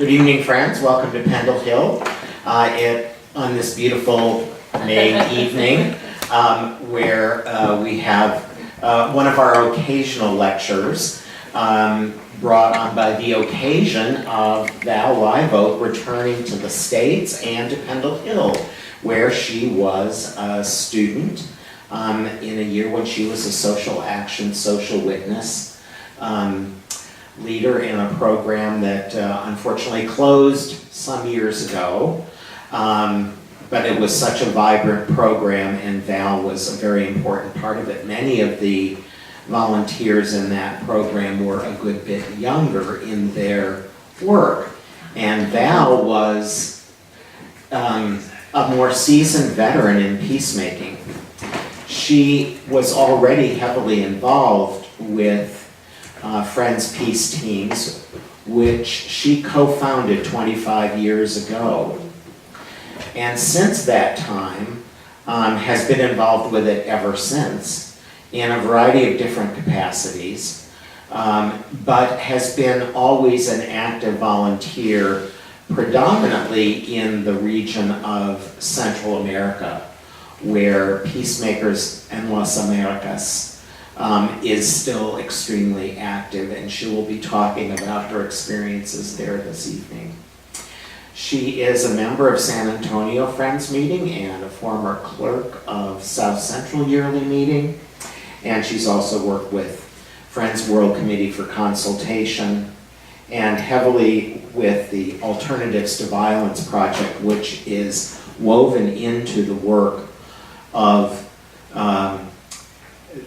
Good evening, friends. Welcome to Pendle Hill on this beautiful May evening where we have one of our occasional lectures brought on by the occasion of Val Liveoak returning to the States and to Pendle Hill, where she was a student in a year when she was a social action, social witness leader in a program that unfortunately closed some years ago. But it was such a vibrant program, and Val was a very important part of it. Many of the volunteers in that program were a good bit younger in their work. And Val was a more seasoned veteran in peacemaking. She was already heavily involved with Friends Peace Teams, which she co-founded 25 years ago. And since that time, has been involved with it ever since in a variety of different capacities, but has been always an active volunteer, predominantly in the region of Central America, where Peacemakers en las Americas is still extremely active, and she will be talking about her experiences there this evening. She is a member of San Antonio Friends Meeting and a former clerk of South Central Yearly Meeting, and she's also worked with Friends World Committee for Consultation and heavily with the Alternatives to Violence Project, which is woven into the work of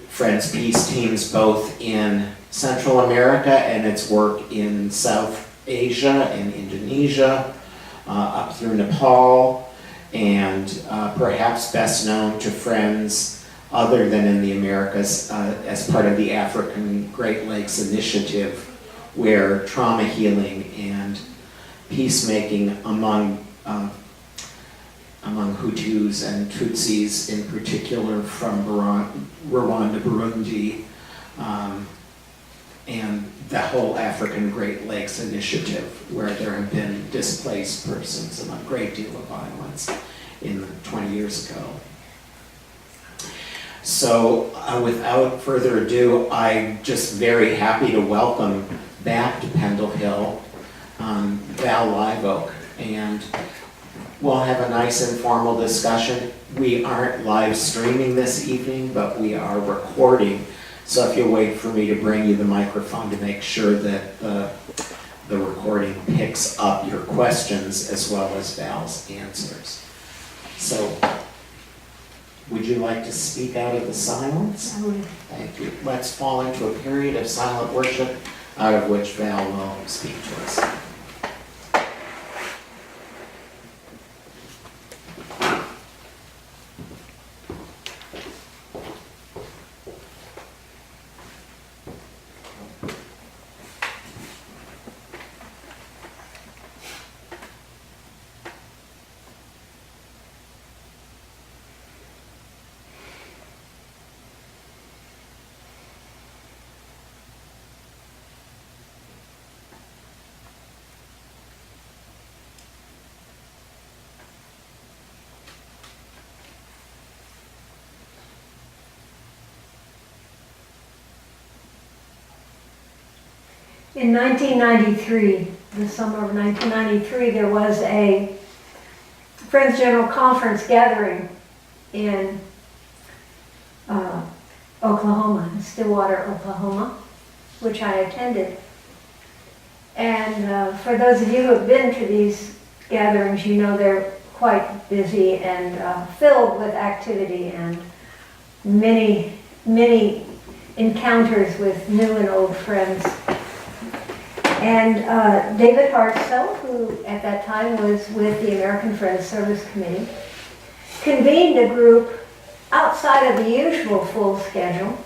Friends Peace Teams both in Central America and its work in South Asia and Indonesia, up through Nepal, and perhaps best known to Friends other than in the Americas as part of the African Great Lakes Initiative, where trauma healing and peacemaking among Hutus and Tutsis in particular from Rwanda, Burundi, and the whole African Great Lakes Initiative, where there have been displaced persons and a great deal of violence in 20 years ago. So without further ado, I'm just very happy to welcome back to Pendle Hill Val Liveoak, and we'll have a nice informal discussion. We aren't live streaming this evening, but we are recording. So if you'll wait for me to bring you the microphone to make sure that the recording picks up your questions as well as Val's answers. So, would you like to speak out of the silence? I would. Thank you. Let's fall into a period of silent worship, out of which Val will speak to us. In 1993, the summer of 1993, there was a Friends General Conference gathering in Oklahoma, Stillwater, Oklahoma, which I attended. And for those of you who have been to these gatherings, you know they're quite busy and filled with activity and many, many encounters with new and old friends. And David Hartzell, who at that time was with the American Friends Service Committee, convened a group outside of the usual full schedule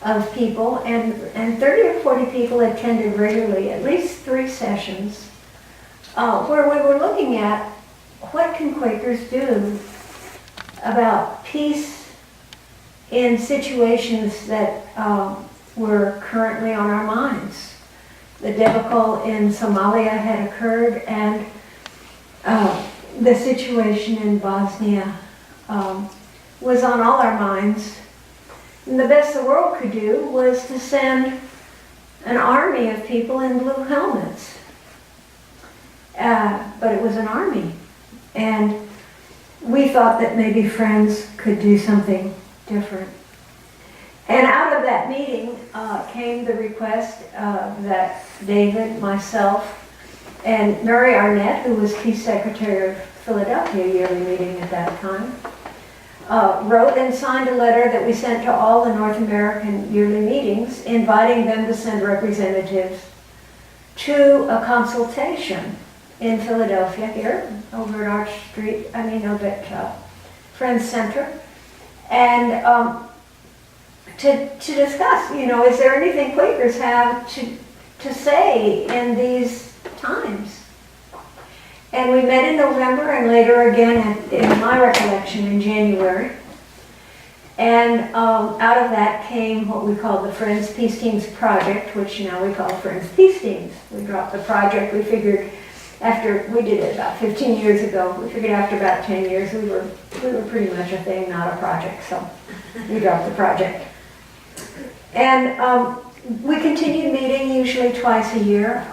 of people, and 30 or 40 people attended regularly, at least 3 sessions, where we were looking at what can Quakers do about peace in situations that were currently on our minds. the debacle in Somalia had occurred, and the situation in Bosnia was on all our minds. And the best the world could do was to send an army of people in blue helmets. But it was an army. And we thought that maybe Friends could do something different. And out of that meeting came the request that David, myself, and Mary Arnett, who was Peace Secretary of Philadelphia yearly meeting at that time, wrote and signed a letter that we sent to all the North American yearly meetings, inviting them to send representatives to a consultation in Philadelphia here, over at Arch Street, over at Friends Center, and to discuss, is there anything Quakers have to say in these times? And we met in November and later again, in my recollection, in January. And out of that came what we call the Friends Peace Teams Project, which now we call Friends Peace Teams. We dropped the project. We figured we did it about 15 years ago. We figured after about 10 years we were pretty much a thing, not a project. So we dropped the project. And we continued meeting usually twice a year,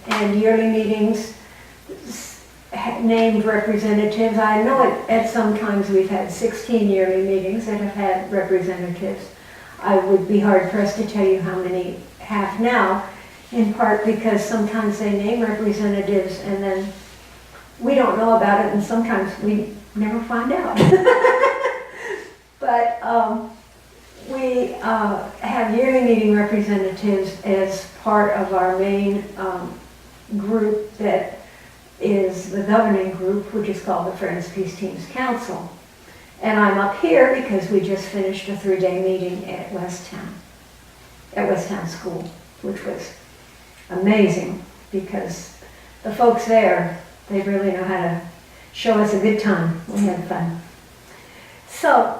and yearly meetings named representatives. I know at some times we've had 16 yearly meetings that have had representatives. I would be hard pressed to tell you how many have now, in part because sometimes they name representatives and then we don't know about it, and sometimes we never find out. But we have yearly meeting representatives as part of our main group that is the governing group, which is called the Friends Peace Teams Council. And I'm up here because we just finished a 3-day meeting at Westtown School, which was amazing because the folks there, they really know how to show us a good time. We had fun. So,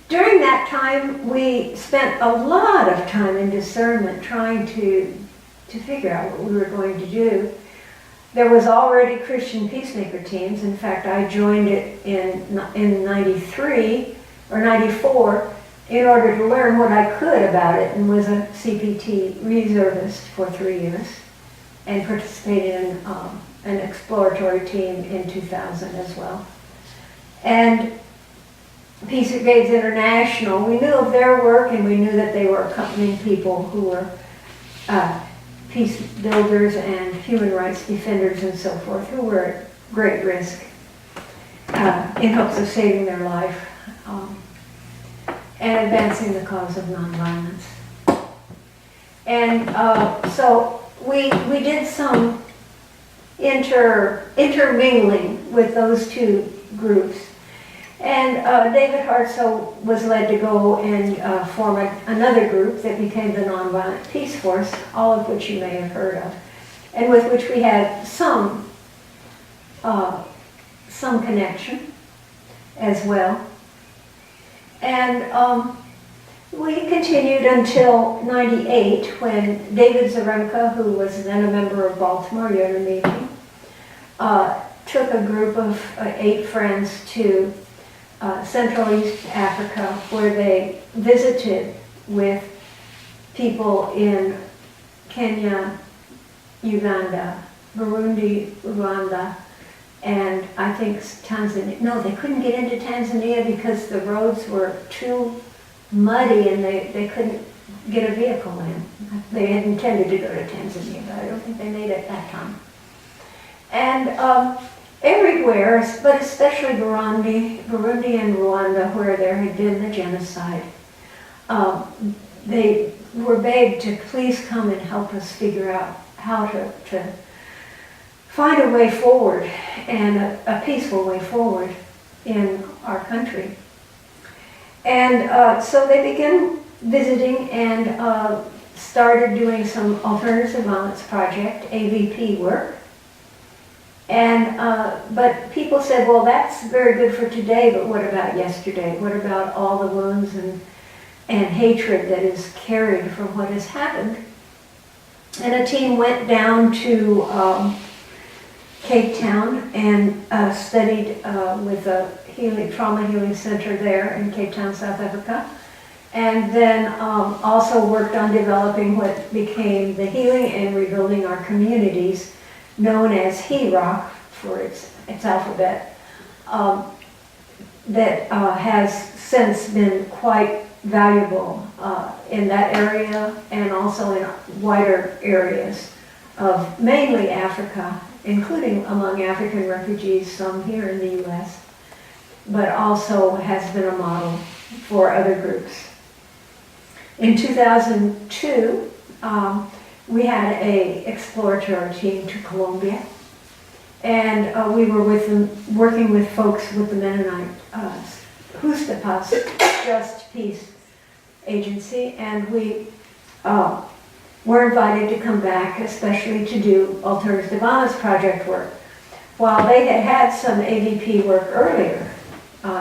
during that time, we spent a lot of time in discernment trying to figure out what we were going to do. There was already Christian peacemaker teams. In fact, I joined it in 93 or 94 in order to learn what I could about it, and was a CPT reservist for 3 years and participated in an exploratory team in 2000 as well. And Peace Brigades International, we knew of their work and we knew that they were accompanying people who were peace builders and human rights defenders and so forth, who were at great risk in hopes of saving their life and advancing the cause of nonviolence. And so we did some intermingling with those two groups. And David Hartzell was led to go and form another group that became the Nonviolent Peace Force, all of which you may have heard of, and with which we had some connection as well. And we continued until 98, when David Zaremka, who was then a member of Baltimore Yearly Meeting, took a group of 8 friends to Central East Africa, where they visited with people in Kenya, Uganda, Burundi, Rwanda, and I think Tanzania. No, they couldn't get into Tanzania because the roads were too muddy and they couldn't get a vehicle in. They had intended to go to Tanzania, but I don't think they made it that time. And everywhere, but especially Burundi and Rwanda, where there had been the genocide, they were begged to please come and help us figure out how to find a way forward, and a peaceful way forward in our country. And so they began visiting and started doing some Alternative Violence Project, AVP work. And but people said, well, that's very good for today, but what about yesterday? What about all the wounds and and hatred that is carried from what has happened. And a team went down to Cape Town and studied with a trauma healing center there in Cape Town, South Africa. And then also worked on developing what became the Healing and Rebuilding Our Communities, known as HEROC for its alphabet, that has since been quite valuable in that area and also in wider areas of mainly Africa, including among African refugees, some here in the US, but also has been a model for other groups. In 2002, we had an exploratory team to Colombia, and we were working with folks with the Mennonite Justa Paz, Just Peace Agency, and we were invited to come back, especially to do Alters de Vanas project work. While they had had some AVP work earlier,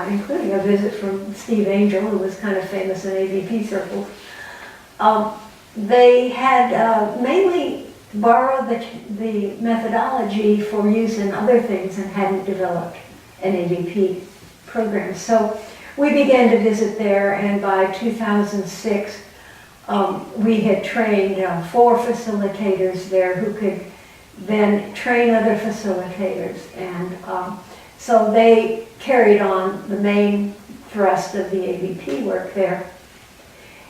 including a visit from Steve Angel, who was kind of famous in AVP circles, they had mainly borrowed the methodology for use in other things and hadn't developed an AVP program. So we began to visit there, and by 2006, we had trained 4 facilitators there who could then train other facilitators. And so they carried on the main thrust of the AVP work there.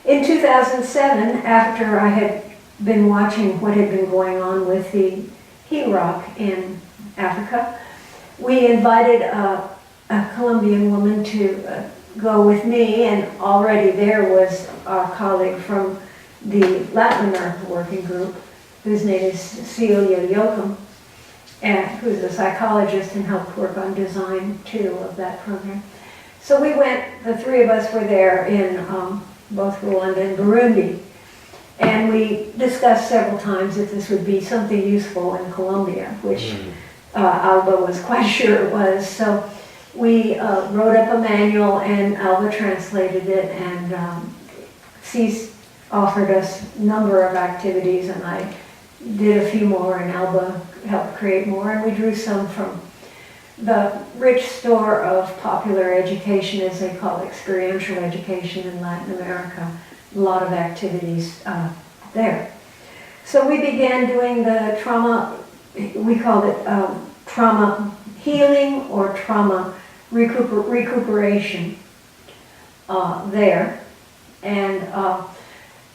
In 2007, after I had been watching what had been going on with the HEROC in Africa, we invited a Colombian woman to go with me, and already there was our colleague from the Latin America Working Group, whose name is Celia Yoakum, and who's a psychologist and helped work on design too of that program. So we went, the 3 of us were there in both Rwanda and Burundi, and we discussed several times if this would be something useful in Colombia, which Alba was quite sure it was. So we wrote up a manual, and Alba translated it, and CECE offered us a number of activities, and I did a few more, and Alba helped create more, and we drew some from the rich store of popular education, as they call experiential education in Latin America. A lot of activities there. So we began doing the trauma, we called it trauma healing or trauma recuperation there. And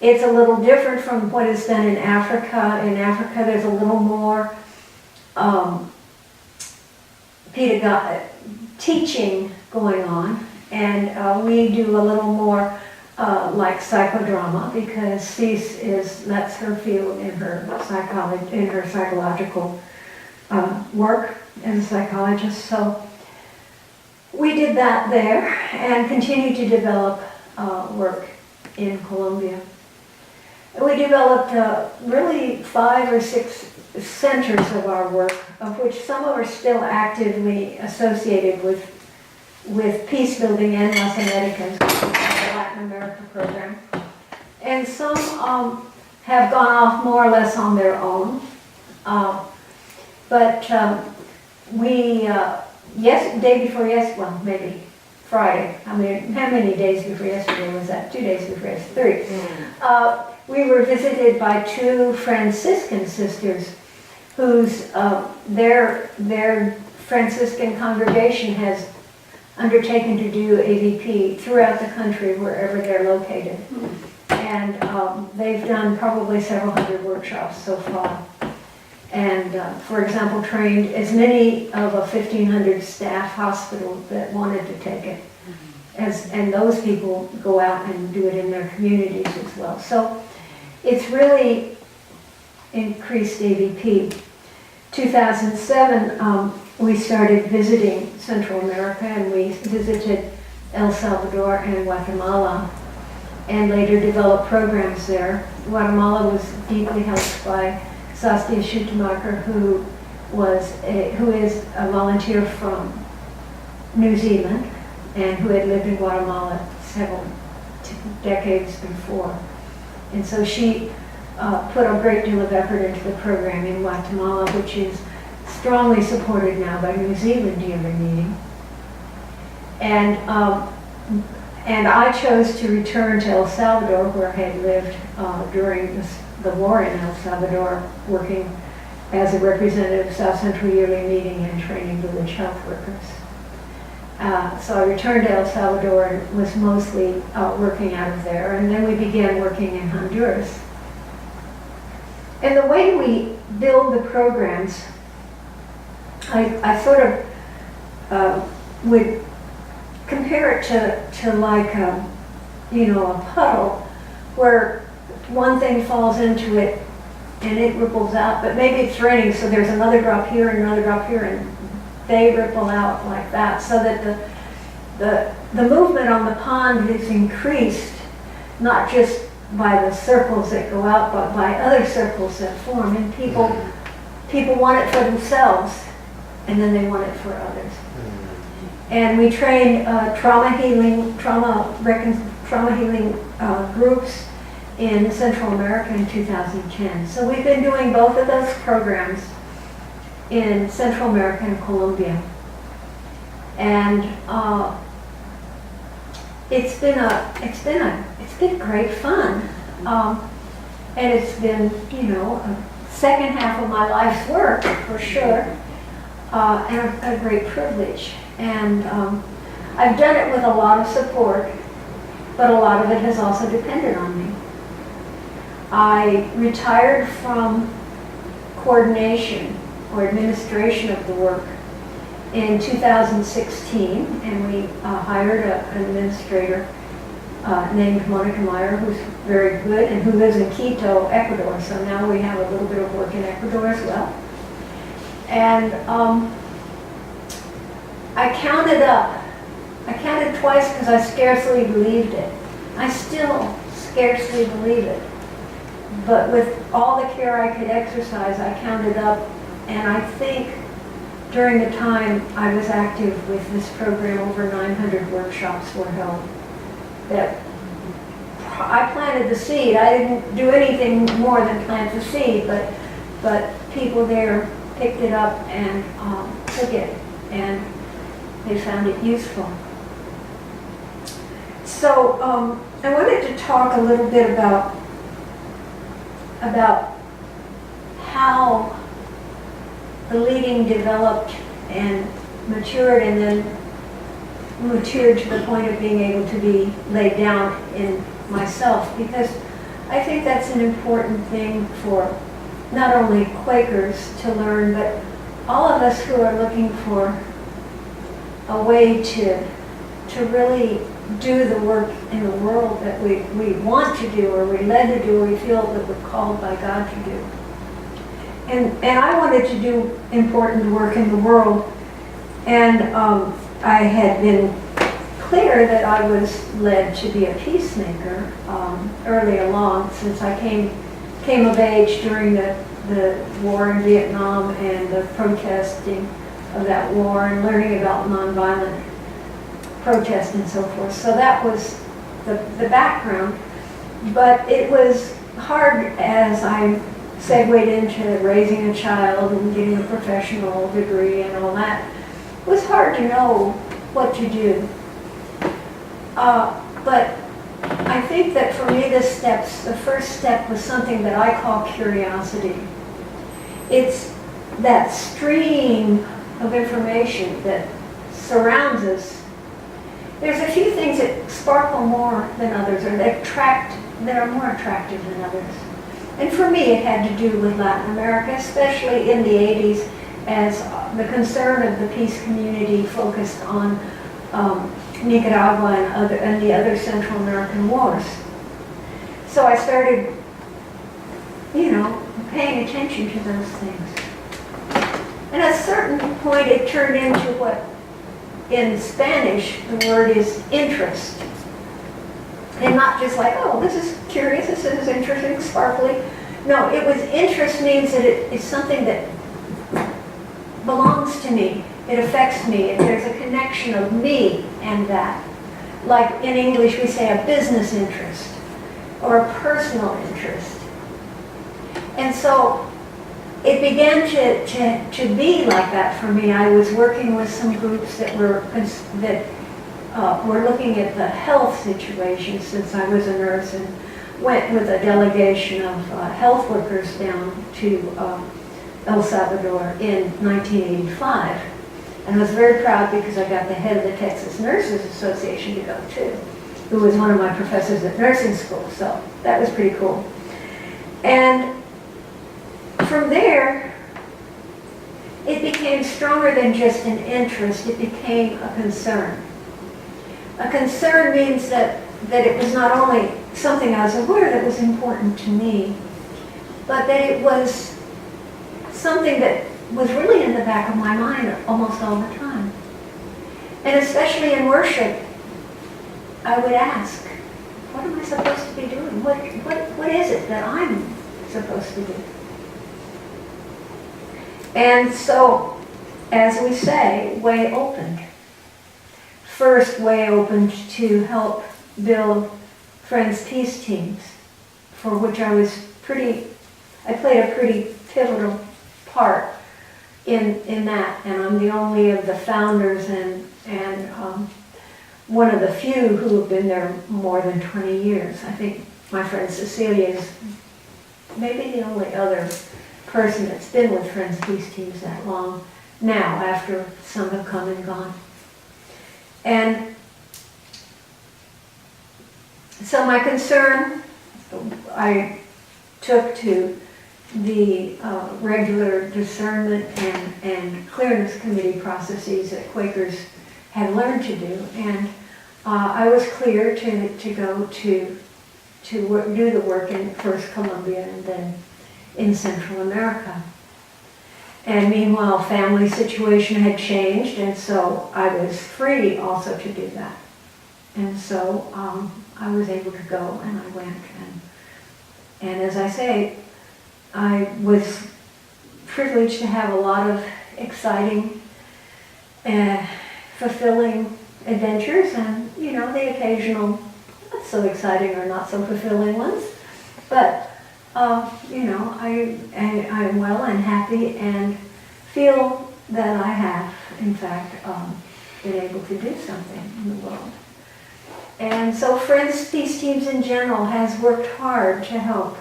it's a little different from what is done in Africa. In Africa, there's a little more teaching going on, and we do a little more like psychodrama, because CECE that's her field in her psychological work as a psychologist. So we did that there and continue to develop work in Colombia. We developed really 5 or 6 centers of our work, of which some are still actively associated with Peacebuilding and Las Americas, the Latin America program. And some have gone off more or less on their own. But day before yesterday, well, maybe Friday. I mean, how many days before yesterday was that? 2 days before yesterday, 3. We were visited by 2 Franciscan sisters whose their Franciscan congregation has undertaken to do AVP throughout the country wherever they're located. And they've done probably several hundred workshops so far. And for example, trained as many of a 1,500 staff hospital that wanted to take it. And those people go out and do it in their communities as well. So it's really increased AVP. 2007, we started visiting Central America, and we visited El Salvador and Guatemala, and later developed programs there. Guatemala was deeply helped by Saskia Schumacher, who is a volunteer from New Zealand and who had lived in Guatemala decades before. And so she put a great deal of effort into the program in Guatemala, which is strongly supported now by New Zealand Yearly Meeting. And I chose to return to El Salvador, where I had lived during the war in El Salvador, working as a representative of South Central Yearly Meeting and training village health workers. So I returned to El Salvador and was mostly working out of there. And then we began working in Honduras. And the way we build the programs, I sort of would compare it to like a puddle where one thing falls into it and it ripples out, but maybe it's raining, so there's another drop here and another drop here, and they ripple out like that, so that the movement on the pond is increased, not just by the circles that go out, but by other circles that form, and people want it for themselves, and then they want it for others. And we train trauma healing groups in Central America in 2010. So we've been doing both of those programs in Central America and Colombia. And it's been great fun. And it's been, a second half of my life's work for sure, and a great privilege. And I've done it with a lot of support, but a lot of it has also depended on me. I retired from coordination or administration of the work in 2016, and we hired an administrator named Monica Meyer, who's very good and who lives in Quito, Ecuador. So now we have a little bit of work in Ecuador as well. And I counted twice because I scarcely believed it. I still scarcely believe it. But with all the care I could exercise, I counted up, and I think during the time I was active with this program, over 900 workshops were held. That I planted the seed. I didn't do anything more than plant the seed, but people there picked it up and took it, and they found it useful. So I wanted to talk a little bit about how the leading developed and matured, and then matured to the point of being able to be laid down in myself, because I think that's an important thing for not only Quakers to learn, but all of us who are looking for a way to really do the work in the world that we want to do, or we're led to do, or we feel that we're called by God to do. And I wanted to do important work in the world, and I had been clear that I was led to be a peacemaker early along, since I came of age during the war in Vietnam and the protesting of that war, and learning about nonviolent protest and so forth. So that was the background. But it was hard as I segued into raising a child and getting a professional degree and all that. It was hard to know what to do. But I think that for me the first step was something that I call curiosity. It's that stream of information that surrounds us. There's a few things that sparkle more than others, or that are more attractive than others. And for me, it had to do with Latin America, especially in the 80s, as the concern of the peace community focused on Nicaragua and the other Central American wars. So I started, paying attention to those things. And at a certain point, it turned into what, in Spanish, the word is interest. And not just like, oh, this is curious, this is interesting, sparkly. No, it was interest means that it's something that belongs to me. It affects me. And there's a connection of me and that. like in English we say a business interest or a personal interest. And so it began to be like that for me. I was working with some groups that were looking at the health situation, since I was a nurse, and went with a delegation of health workers down to El Salvador in 1985. And I was very proud because I got the head of the Texas Nurses Association to go too, who was one of my professors at nursing school, so that was pretty cool. And from there, it became stronger than just an interest, it became a concern. A concern means that it was not only something I was aware that was important to me, but that it was something that was really in the back of my mind almost all the time. And especially in worship, I would ask, what am I supposed to be doing? What is it that I'm supposed to do? And so, as we say, way opened. First, way opened to help build Friends Peace Teams, for which I played a pretty pivotal part in that, and I'm the only of the founders and one of the few who have been there more than 20 years. I think my friend Cecilia is maybe the only other person that's been with Friends Peace Teams that long now, after some have come and gone. And so my concern, I took to the regular discernment and clearness committee processes that Quakers had learned to do, and I was clear to go to do the work in first Colombia and then in Central America. And meanwhile, family situation had changed, and so I was free also to do that. And so I was able to go, and I went. And as I say, I was privileged to have a lot of exciting, fulfilling adventures, and the occasional not so exciting or not so fulfilling ones. But I'm well and happy and feel that I have, in fact, been able to do something in the world. And so Friends Peace Teams in general has worked hard to help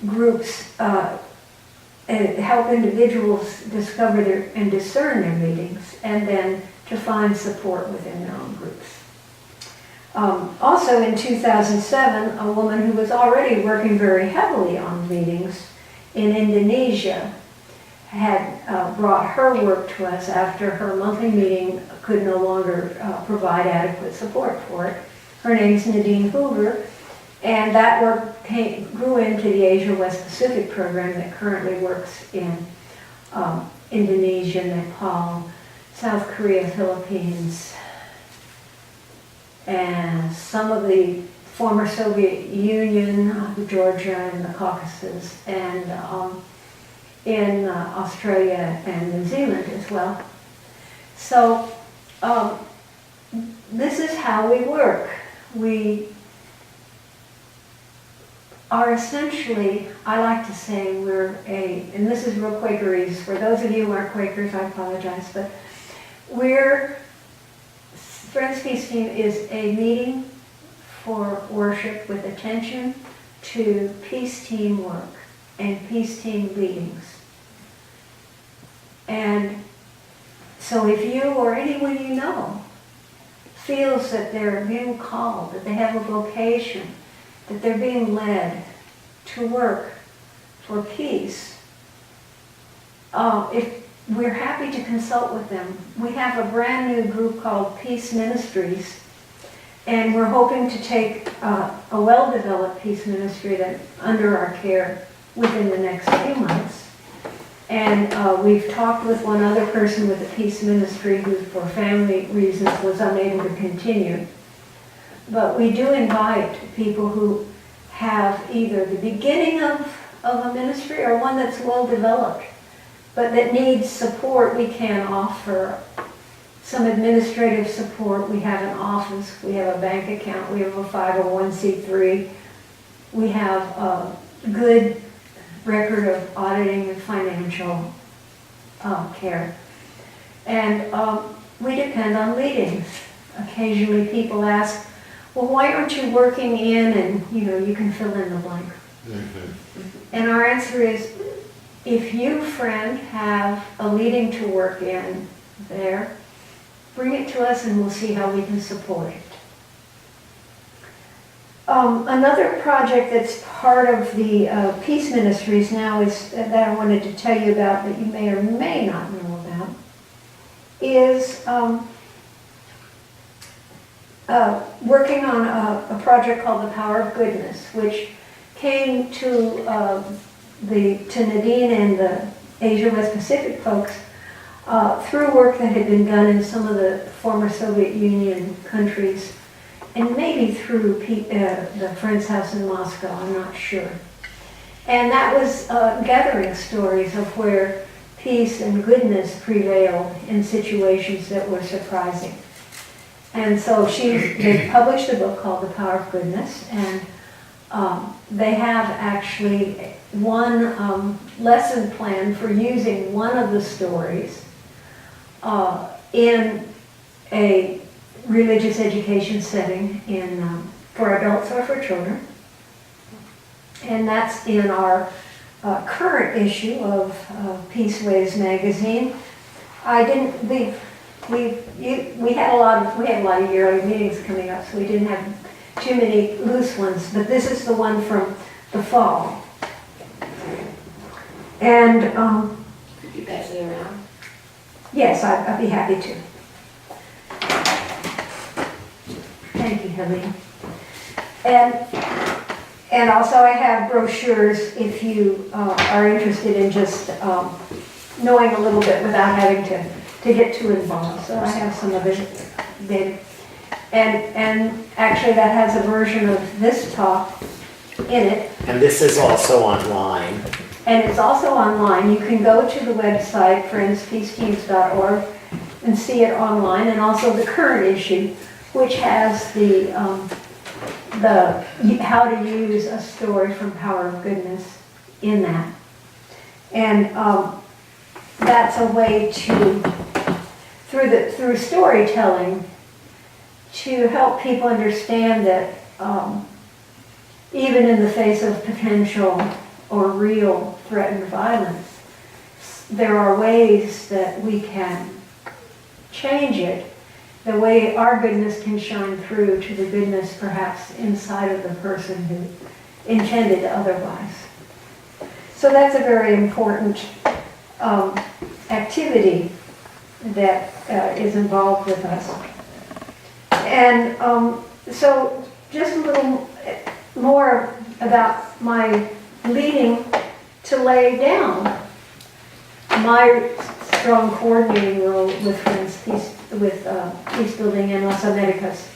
groups, help individuals discover and discern their meetings, and then to find support within their own groups. Also in 2007, a woman who was already working very heavily on meetings in Indonesia had brought her work to us after her monthly meeting could no longer provide adequate support for it. Her name's Nadine Hoover, and that work grew into the Asia West Pacific program that currently works in Indonesia, Nepal, South Korea, Philippines, and some of the former Soviet Union, Georgia and the Caucasus, and in Australia and New Zealand as well. So this is how we work. We are essentially, I like to say, and this is real Quakerese, for those of you who aren't Quakers, I apologize, but Friends Peace Team is a meeting for worship with attention to peace team work and peace team meetings. And so if you or anyone you know feels that they're being called, that they have a vocation, that they're being led to work for peace, we're happy to consult with them. We have a brand new group called Peace Ministries, and we're hoping to take a well-developed peace ministry that under our care within the next few months. And we've talked with one other person with a peace ministry who, for family reasons, was unable to continue. But we do invite people who have either the beginning of a ministry or one that's well developed, but that needs support. We can offer some administrative support. We have an office, we have a bank account, we have a 501c3. We have a good record of auditing and financial care. And we depend on leadings. Occasionally people ask, well, why aren't you working in, and you can fill in the blank. And our answer is, if you, friend, have a leading to work in there, bring it to us and we'll see how we can support it. Another project that's part of the Peace Ministries now is that I wanted to tell you about, that you may or may not know about, is working on a project called The Power of Goodness, which came to Nadine and the Asia West Pacific folks through work that had been done in some of the former Soviet Union countries, and maybe through the Friends House in Moscow, I'm not sure. And that was gathering stories of where peace and goodness prevailed in situations that were surprising. And so they published a book called The Power of Goodness, and they have actually one lesson plan for using one of the stories in a religious education setting for adults or for children. And that's in our current issue of Peace Waves magazine. We had a lot of yearly meetings coming up, so we didn't have too many loose ones, but this is the one from the fall. And Could you pass it around? yes, I'd be happy to. Thank you, Helene. And also I have brochures if you are interested in just knowing a little bit without having to get too involved. So I have some of it data. And actually that has a version of this talk in it. And this is also online. And it's also online. You can go to the website, friendspeaceteams.org, and see it online, and also the current issue, which has the how to use a story from Power of Goodness in that. And that's a way to, through storytelling, to help people understand that even in the face of potential or real threatened violence, there are ways that we can change it, the way our goodness can shine through to the goodness perhaps inside of the person who intended otherwise. So that's a very important activity that is involved with us. And so just a little more about my leading to lay down my strong coordinating role with Friends Peacebuilding and Las Americas.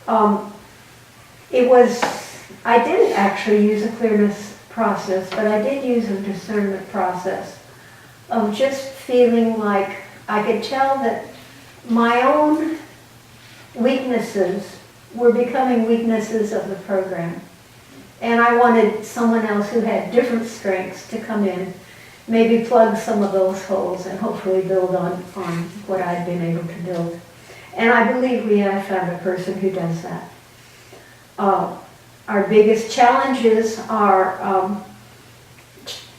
I didn't actually use a clearness process, but I did use a discernment process of just feeling like I could tell that my own weaknesses were becoming weaknesses of the program. And I wanted someone else who had different strengths to come in, maybe plug some of those holes and hopefully build on what I'd been able to build. And I believe we have found a person who does that. Our biggest challenges are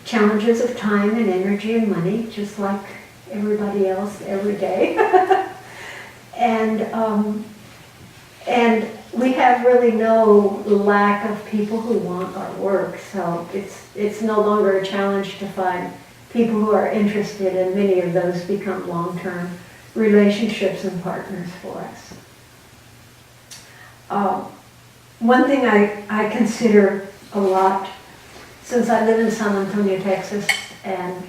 challenges of time and energy and money, just like everybody else every day. And we have really no lack of people who want our work, so it's no longer a challenge to find people who are interested, and many of those become long-term relationships and partners for us. One thing I consider a lot, since I live in San Antonio, Texas, and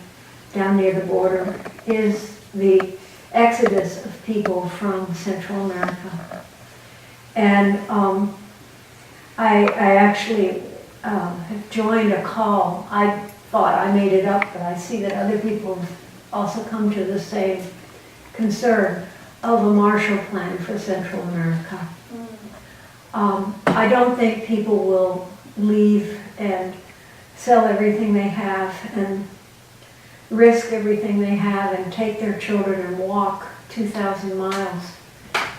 down near the border, is the exodus of people from Central America. And I actually have joined a call. I thought I made it up, but I see that other people have also come to the same concern of a Marshall Plan for Central America. I don't think people will leave and sell everything they have and risk everything they have and take their children and walk 2,000 miles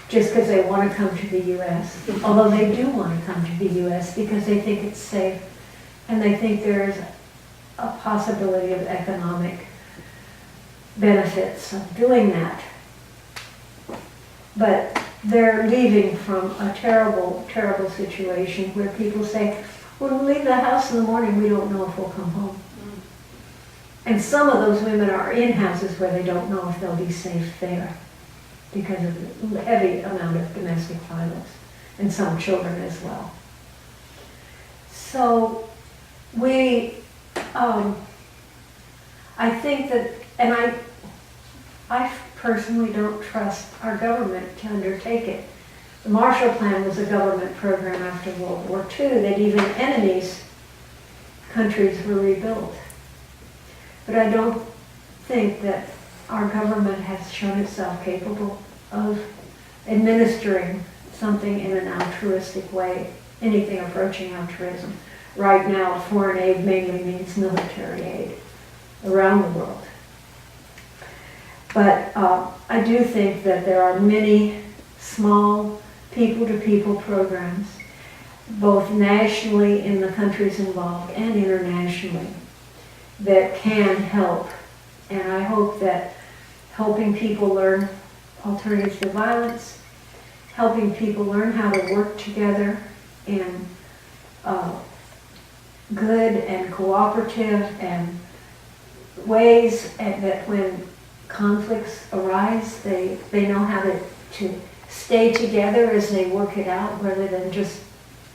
just because they want to come to the U.S. Although they do want to come to the U.S. because they think it's safe and they think there's a possibility of economic benefits of doing that. But they're leaving from a terrible, terrible situation where people say, when we leave the house in the morning, we don't know if we'll come home. And some of those women are in houses where they don't know if they'll be safe there because of the heavy amount of domestic violence, and some children as well. So I think that, and I personally don't trust our government to undertake it. The Marshall Plan was a government program after World War II that even enemies' countries were rebuilt. But I don't think that our government has shown itself capable of administering something in an altruistic way, anything approaching altruism. Right now, foreign aid mainly means military aid around the world. But I do think that there are many small people-to-people programs, both nationally in the countries involved and internationally, that can help. And I hope that helping people learn alternatives to violence, helping people learn how to work together in good and cooperative and ways, and that when conflicts arise, they know how to stay together as they work it out, rather than just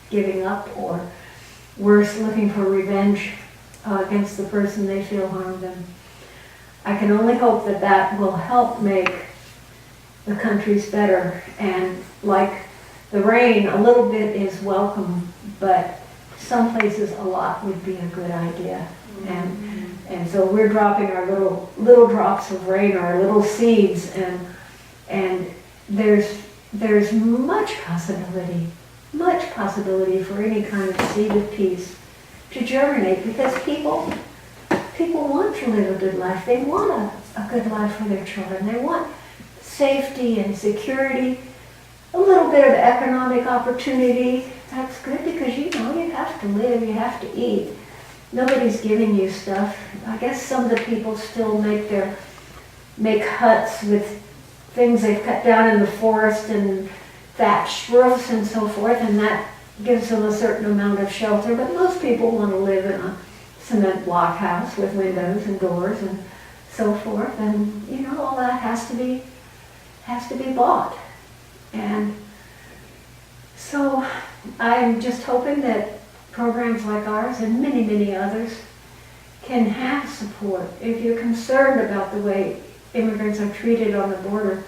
giving up or worse, looking for revenge against the person they feel harmed them. I can only hope that that will help make the countries better. And like the rain, a little bit is welcome, but some places a lot would be a good idea. And so we're dropping our little drops of rain, our little seeds, and there's much possibility for any kind of seed of peace to germinate, because people want to live a good life. They want a good life for their children. They want safety and security, a little bit of economic opportunity. That's good, because you have to live, you have to eat. Nobody's giving you stuff. I guess some of the people still make huts with things they've cut down in the forest and thatched roofs and so forth, and that gives them a certain amount of shelter. But most people want to live in a cement block house with windows and doors and so forth, and all that has to be bought. And so I'm just hoping that programs like ours and many, many others can have support. If you're concerned about the way immigrants are treated on the border,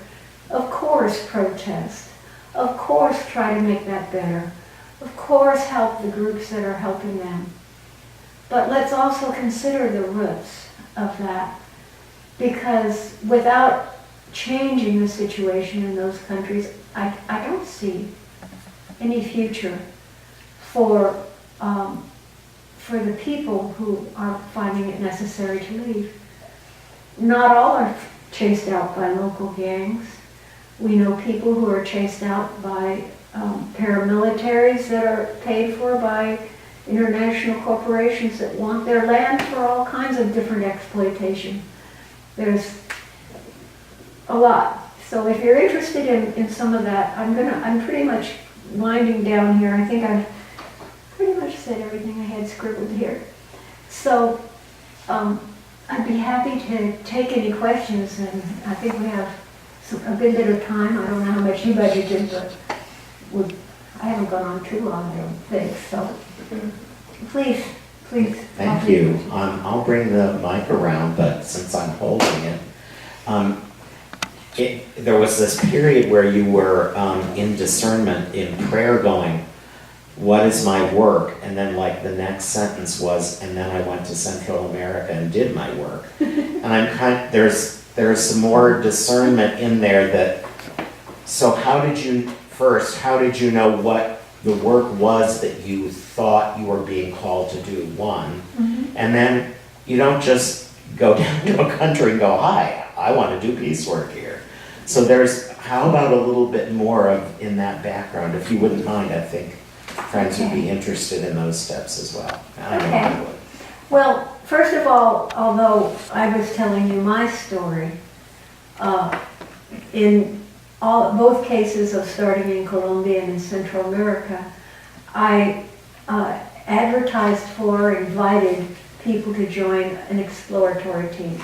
of course protest. Of course try to make that better. Of course help the groups that are helping them. But let's also consider the roots of that, because without changing the situation in those countries, I don't see any future for the people who are finding it necessary to leave. Not all are chased out by local gangs. We know people who are chased out by paramilitaries that are paid for by international corporations that want their land for all kinds of different exploitation. There's a lot. So if you're interested in some of that, I'm pretty much winding down here. I think I've pretty much said everything I had scribbled here. So I'd be happy to take any questions, and I think we have a good bit of time. I don't know how much you budgeted, but I haven't gone on too long, I don't think. So please. Thank you. I'll bring the mic around, but since I'm holding it, there was this period where you were in discernment, in prayer, going, what is my work? And then like the next sentence was, and then I went to Central America and did my work. And there's some more discernment in there that So how did you know what the work was that you thought you were being called to do, one? And then you don't just go down to a country and go, hi, I want to do peace work here. So how about a little bit more in that background, if you wouldn't mind? I think friends would be interested in those steps as well. I know I would. Well, first of all, although I was telling you my story, in both cases of starting in Colombia and in Central America, I advertised for, invited people to join an exploratory team.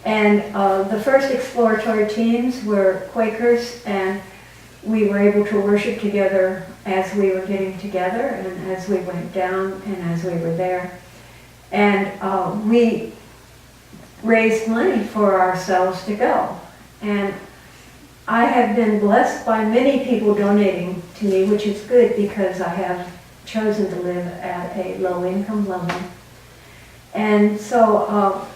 And the first exploratory teams were Quakers, and we were able to worship together as we were getting together and as we went down and as we were there. And we raised money for ourselves to go. And I have been blessed by many people donating to me, which is good because I have chosen to live at a low income level. And so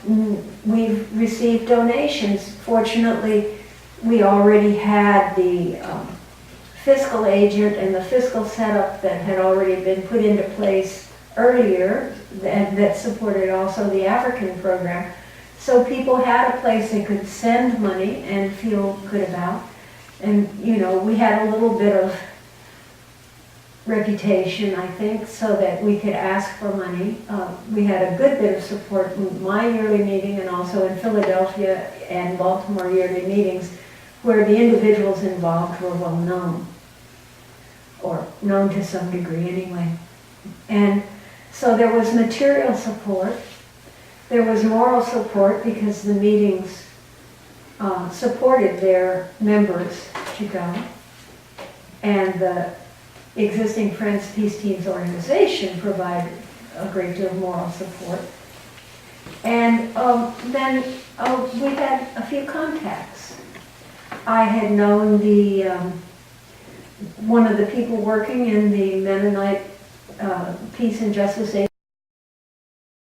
we've received donations. Fortunately, we already had the fiscal agent and the fiscal setup that had already been put into place earlier that supported also the African program. So people had a place they could send money and feel good about. And, you know, we had a little bit of reputation, I think, so that we could ask for money. We had a good bit of support in my yearly meeting and also in Philadelphia and Baltimore yearly meetings, where the individuals involved were well known, or known to some degree anyway. And so there was material support. There was moral support because the meetings supported their members to go. And the existing Friends Peace Teams organization provided a great deal of moral support. And then we had a few contacts. I had known one of the people working in the Mennonite Peace and Justice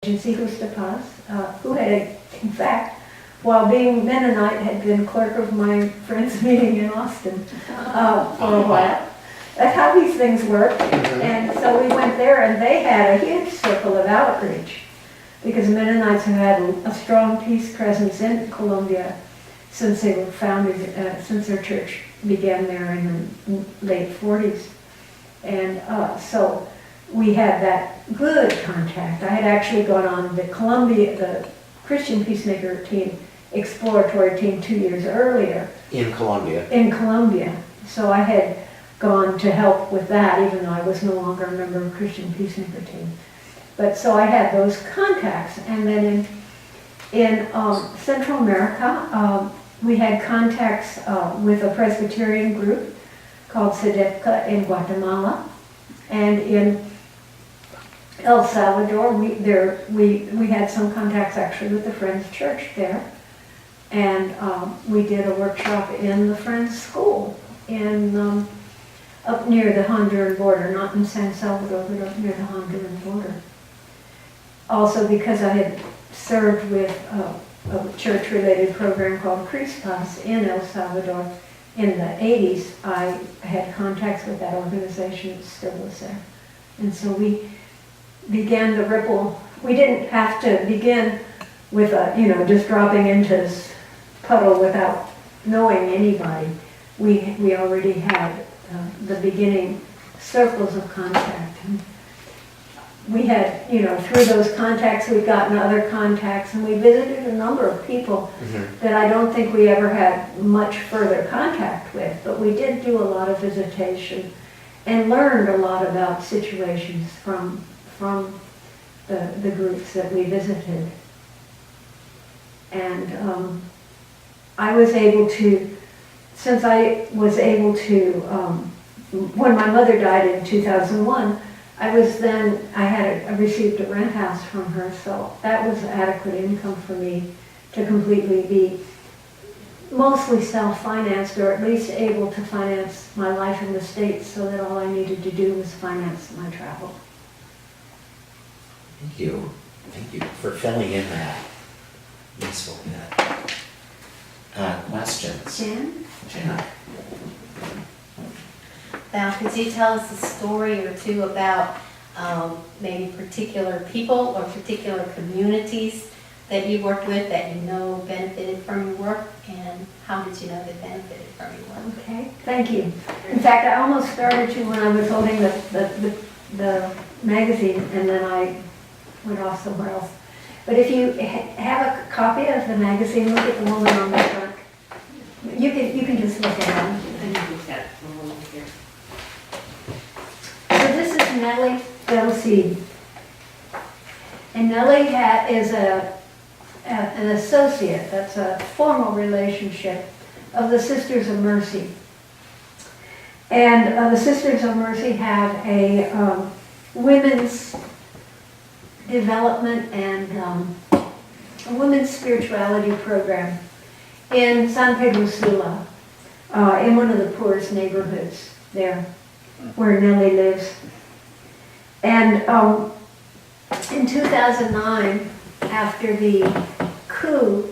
Agency, who had, in fact, while being Mennonite, had been clerk of my friend's meeting in Austin for a while. That's how these things work. And so we went there, and they had a huge circle of outreach because Mennonites have had a strong peace presence in Colombia since they were founded, since their church began there in the late 40s. And so we had that good contact. I had actually gone on the Christian Peacemaker team, exploratory team 2 years earlier. In Colombia. In Colombia. So I had gone to help with that, even though I was no longer a member of Christian Peacemaker team. But so I had those contacts. And then in Central America, we had contacts with a Presbyterian group called SEDEPCA in Guatemala. And in El Salvador, we had some contacts actually with the Friends Church there. And we did a workshop in the Friends School in up near the Honduran border, not in San Salvador, but up near the Honduran border. Also because I had served with a church-related program called Peacebuilding in El Salvador in the 80s, I had contacts with that organization. It still was there. And so we began the ripple. We didn't have to begin with just dropping into this puddle without knowing anybody. We already had the beginning circles of contact. And we had, through those contacts, we've gotten other contacts, and we visited a number of people that I don't think we ever had much further contact with, but we did do a lot of visitation and learned a lot about situations from the groups that we visited. And I was able to, since I was able to, when my mother died in 2001, I received a rent house from her, so that was adequate income for me to completely be mostly self-financed, or at least able to finance my life in the States, so that all I needed to do was finance my travel. Thank you. Thank you for filling in that useful bit. Questions? Jen? Jenna. Val, could you tell us a story or two about maybe particular people or particular communities that you worked with that you know benefited from your work, and how did you know they benefited from your work? Okay, thank you. In fact, I almost started to when I was holding the magazine, and then I went off somewhere else. But if you have a copy of the magazine, look at the woman on the front. You can just look at it. So this is Nellie Delseed. And Nellie is an associate, that's a formal relationship of the Sisters of Mercy. And the Sisters of Mercy have a women's development and a women's spirituality program in San Pedro Sula, in one of the poorest neighborhoods there, where Nellie lives. And in 2009, after the coup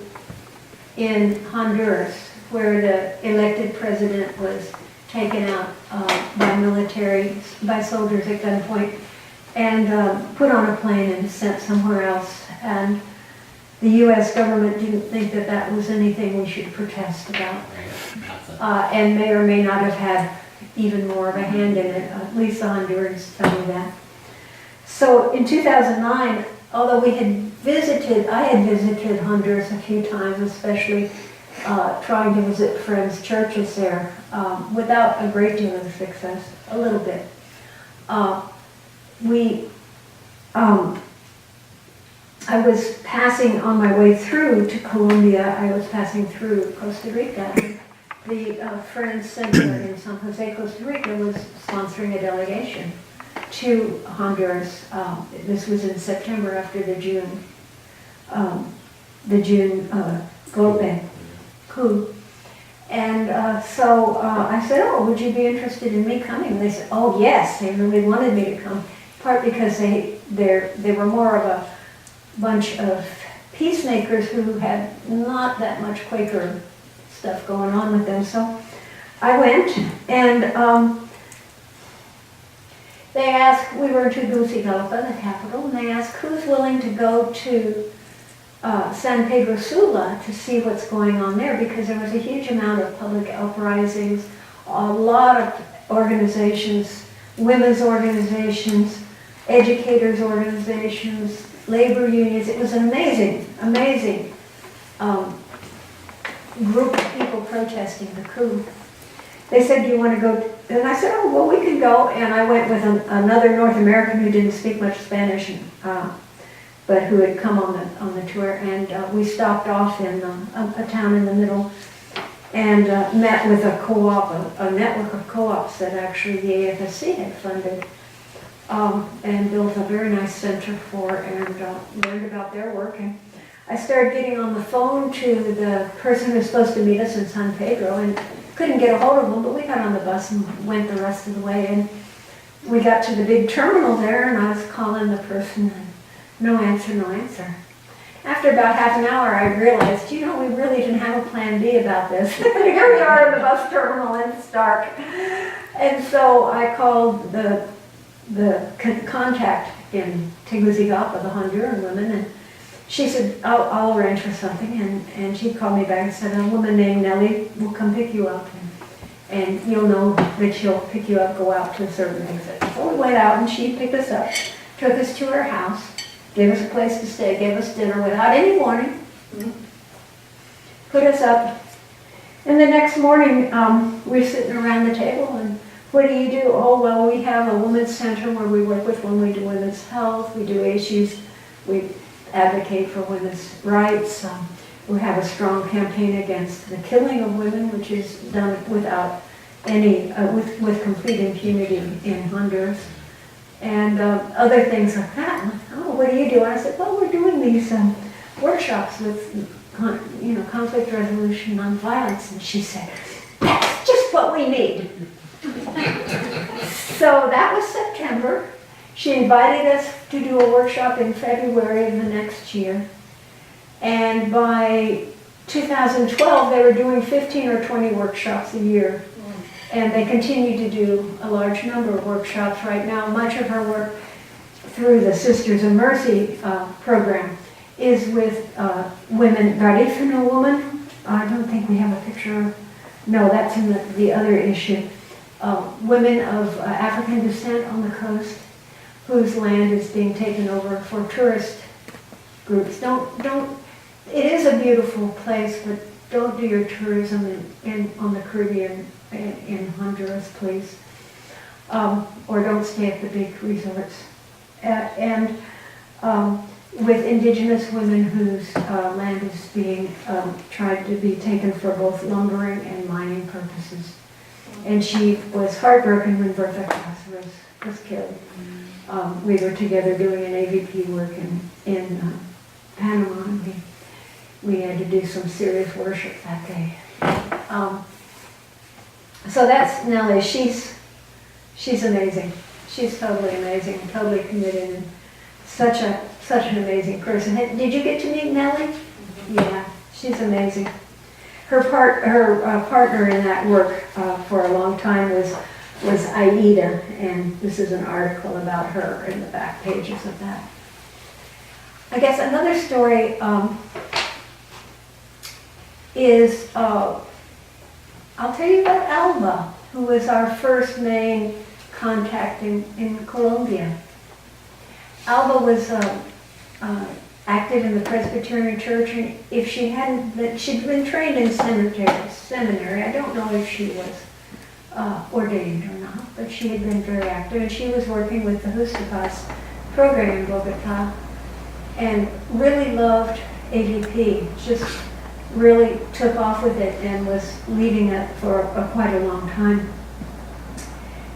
in Honduras, where the elected president was taken out by soldiers at gunpoint, and put on a plane and sent somewhere else. And the U.S. government didn't think that that was anything we should protest about. And may or may not have had even more of a hand in it. At least the Hondurans tell me that. So in 2009, although I had visited Honduras a few times, especially trying to visit friends' churches there, without a great deal of success, a little bit. I was passing on my way through to Colombia. I was passing through Costa Rica. The Friends Center in San Jose, Costa Rica was sponsoring a delegation to Honduras. This was in September after the June golpe coup. And so I said, oh, would you be interested in me coming? And they said, oh yes, they really wanted me to come. Part because they were more of a bunch of peacemakers who had not that much Quaker stuff going on with them. So I went, and they asked, we were in Tegucigalpa, the capital, and they asked who's willing to go to San Pedro Sula to see what's going on there, because there was a huge amount of public uprisings, a lot of organizations, women's organizations, educators' organizations, labor unions. It was an amazing group of people protesting the coup. They said, do you want to go? And I said, oh, well, we can go. And I went with another North American who didn't speak much Spanish, but who had come on the tour. And we stopped off in a town in the middle and met with a co-op, a network of co-ops that actually the AFSC had funded. And built a very nice center for, and learned about their work. And I started getting on the phone to the person who was supposed to meet us in San Pedro, and couldn't get a hold of him, but we got on the bus and went the rest of the way. And we got to the big terminal there, and I was calling the person, and no answer. After about half an hour, I realized, we really didn't have a plan B about this. Here we are in the bus terminal, and it's dark. And so I called the contact in Tegucigalpa, the Honduran woman, and she said, I'll arrange for something. And she called me back and said, a woman named Nellie will come pick you up, and you'll know that she'll pick you up, go out to a certain exit. So we went out, and she picked us up, took us to her house, gave us a place to stay, gave us dinner without any warning, put us up. And the next morning, we're sitting around the table, and what do you do? Oh, well, we have a women's center where we work with women. We do women's health, we do issues, we advocate for women's rights. We have a strong campaign against the killing of women, which is done without any, with complete impunity in Honduras. And other things like that. And oh, what do you do? And I said, well, we're doing these workshops with, conflict resolution, nonviolence. And she said, that's just what we need. So that was September. She invited us to do a workshop in February of the next year. And by 2012, they were doing 15 or 20 workshops a year. And they continue to do a large number of workshops right now. Much of her work through the Sisters of Mercy program is with women. Garifuna woman, I don't think we have a picture. No, that's in the other issue. Women of African descent on the coast whose land is being taken over for tourist groups. It is a beautiful place, but don't do your tourism on the Caribbean in Honduras, please. Or don't stay at the big resorts. With indigenous women whose land is being tried to be taken for both lumbering and mining purposes. And she was heartbroken when Bertha Cáceres was killed. We were together doing an AVP work in Panama, and we had to do some serious worship that day. So that's Nellie. She's amazing. She's totally amazing, totally committed, and such an amazing person. Did you get to meet Nellie? Mm-hmm. Yeah, she's amazing. Her partner in that work for a long time was Aida, and this is an article about her in the back pages of that. I guess another story is, I'll tell you about Alba, who was our first main contact in Colombia. Alba was active in the Presbyterian Church, and if she'd been trained in seminary. I don't know if she was ordained or not, but she had been very active, and she was working with the Justipas program in Bogota, and really loved AVP, just really took off with it and was leading it for quite a long time.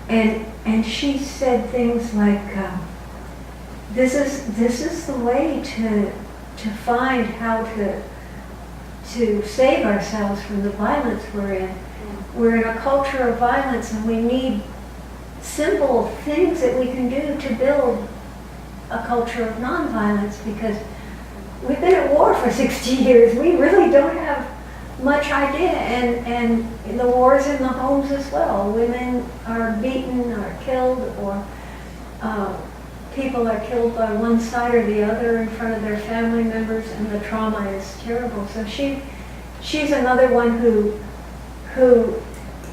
And she said things like, this is the way to find how to save ourselves from the violence we're in. We're in a culture of violence, and we need simple things that we can do to build a culture of nonviolence, because we've been at war for 60 years. We really don't have much idea, and the wars in the homes as well. Women are beaten or killed, or people are killed by one side or the other in front of their family members, and the trauma is terrible. So she's another one who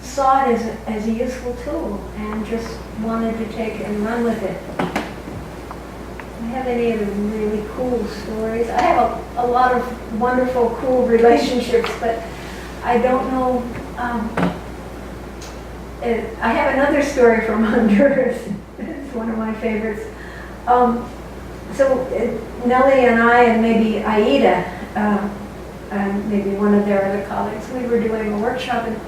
saw it as a useful tool and just wanted to take it and run with it. Do you have any other really cool stories? I have a lot of wonderful, cool relationships, but I don't know. I have another story from Honduras. It's one of my favorites. So Nellie and I, and maybe Aida, and maybe one of their other colleagues, we were doing a workshop, and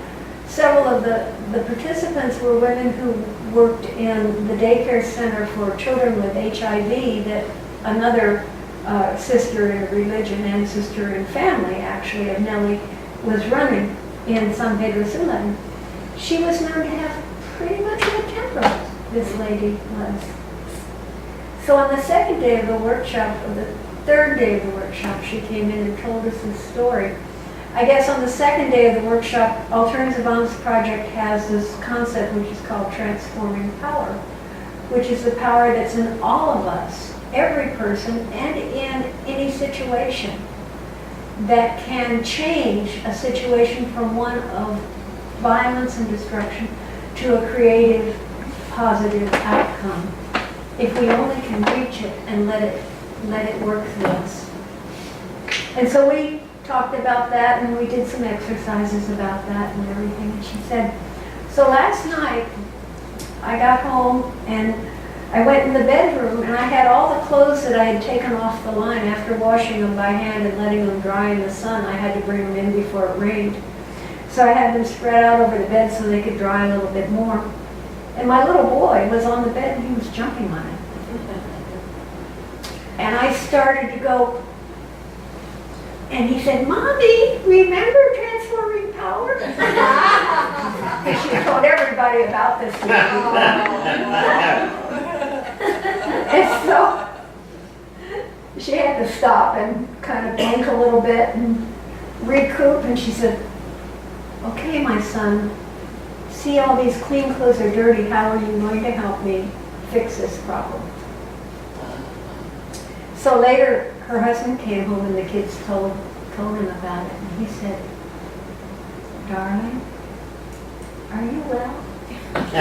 several of the participants were women who worked in the daycare center for children with HIV that another sister in religion and sister in family, actually, of Nellie was running in San Pedro Sula. She was known to have pretty much a temper, this lady was. So on the second day of the workshop, or the third day of the workshop, she came in and told us this story. I guess on the second day of the workshop, Alternative Violence Project has this concept which is called transforming power, which is the power that's in all of us, every person, and in any situation, that can change a situation from one of violence and destruction to a creative, positive outcome, if we only can reach it and let it work through us. And so we talked about that, and we did some exercises about that and everything. And she said, so last night I got home and I went in the bedroom, and I had all the clothes that I had taken off the line after washing them by hand and letting them dry in the sun. I had to bring them in before it rained. So I had them spread out over the bed so they could dry a little bit more. And my little boy was on the bed, and he was jumping on it. And I started to go, and he said, "Mommy, remember transforming power?" And she told everybody about this. And so she had to stop and kind of think a little bit. And recoup, and she said, okay, my son, see all these clean clothes are dirty, how are you going to help me fix this problem? So later, her husband came home and the kids told him about it, and he said, darling, are you well? Because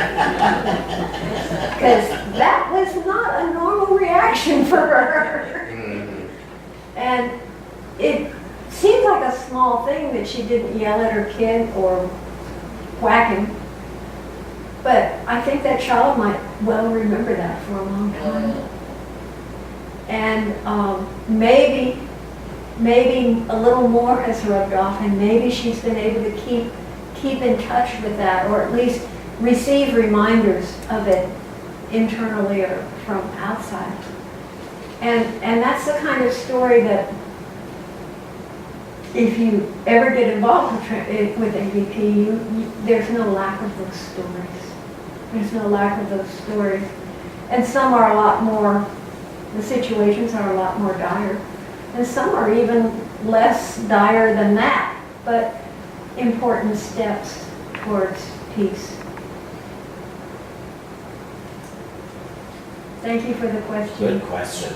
that was not a normal reaction for her. And it seemed like a small thing that she didn't yell at her kid or whack him. But I think that child might well remember that for a long time. And maybe a little more has rubbed off, and maybe she's been able to keep in touch with that, or at least receive reminders of it internally or from outside. And that's the kind of story that if you ever get involved with AVP, there's no lack of those stories. There's no lack of those stories. And some are a lot more, the situations are a lot more dire. And some are even less dire than that, but important steps towards peace. Thank you for the question. Good question.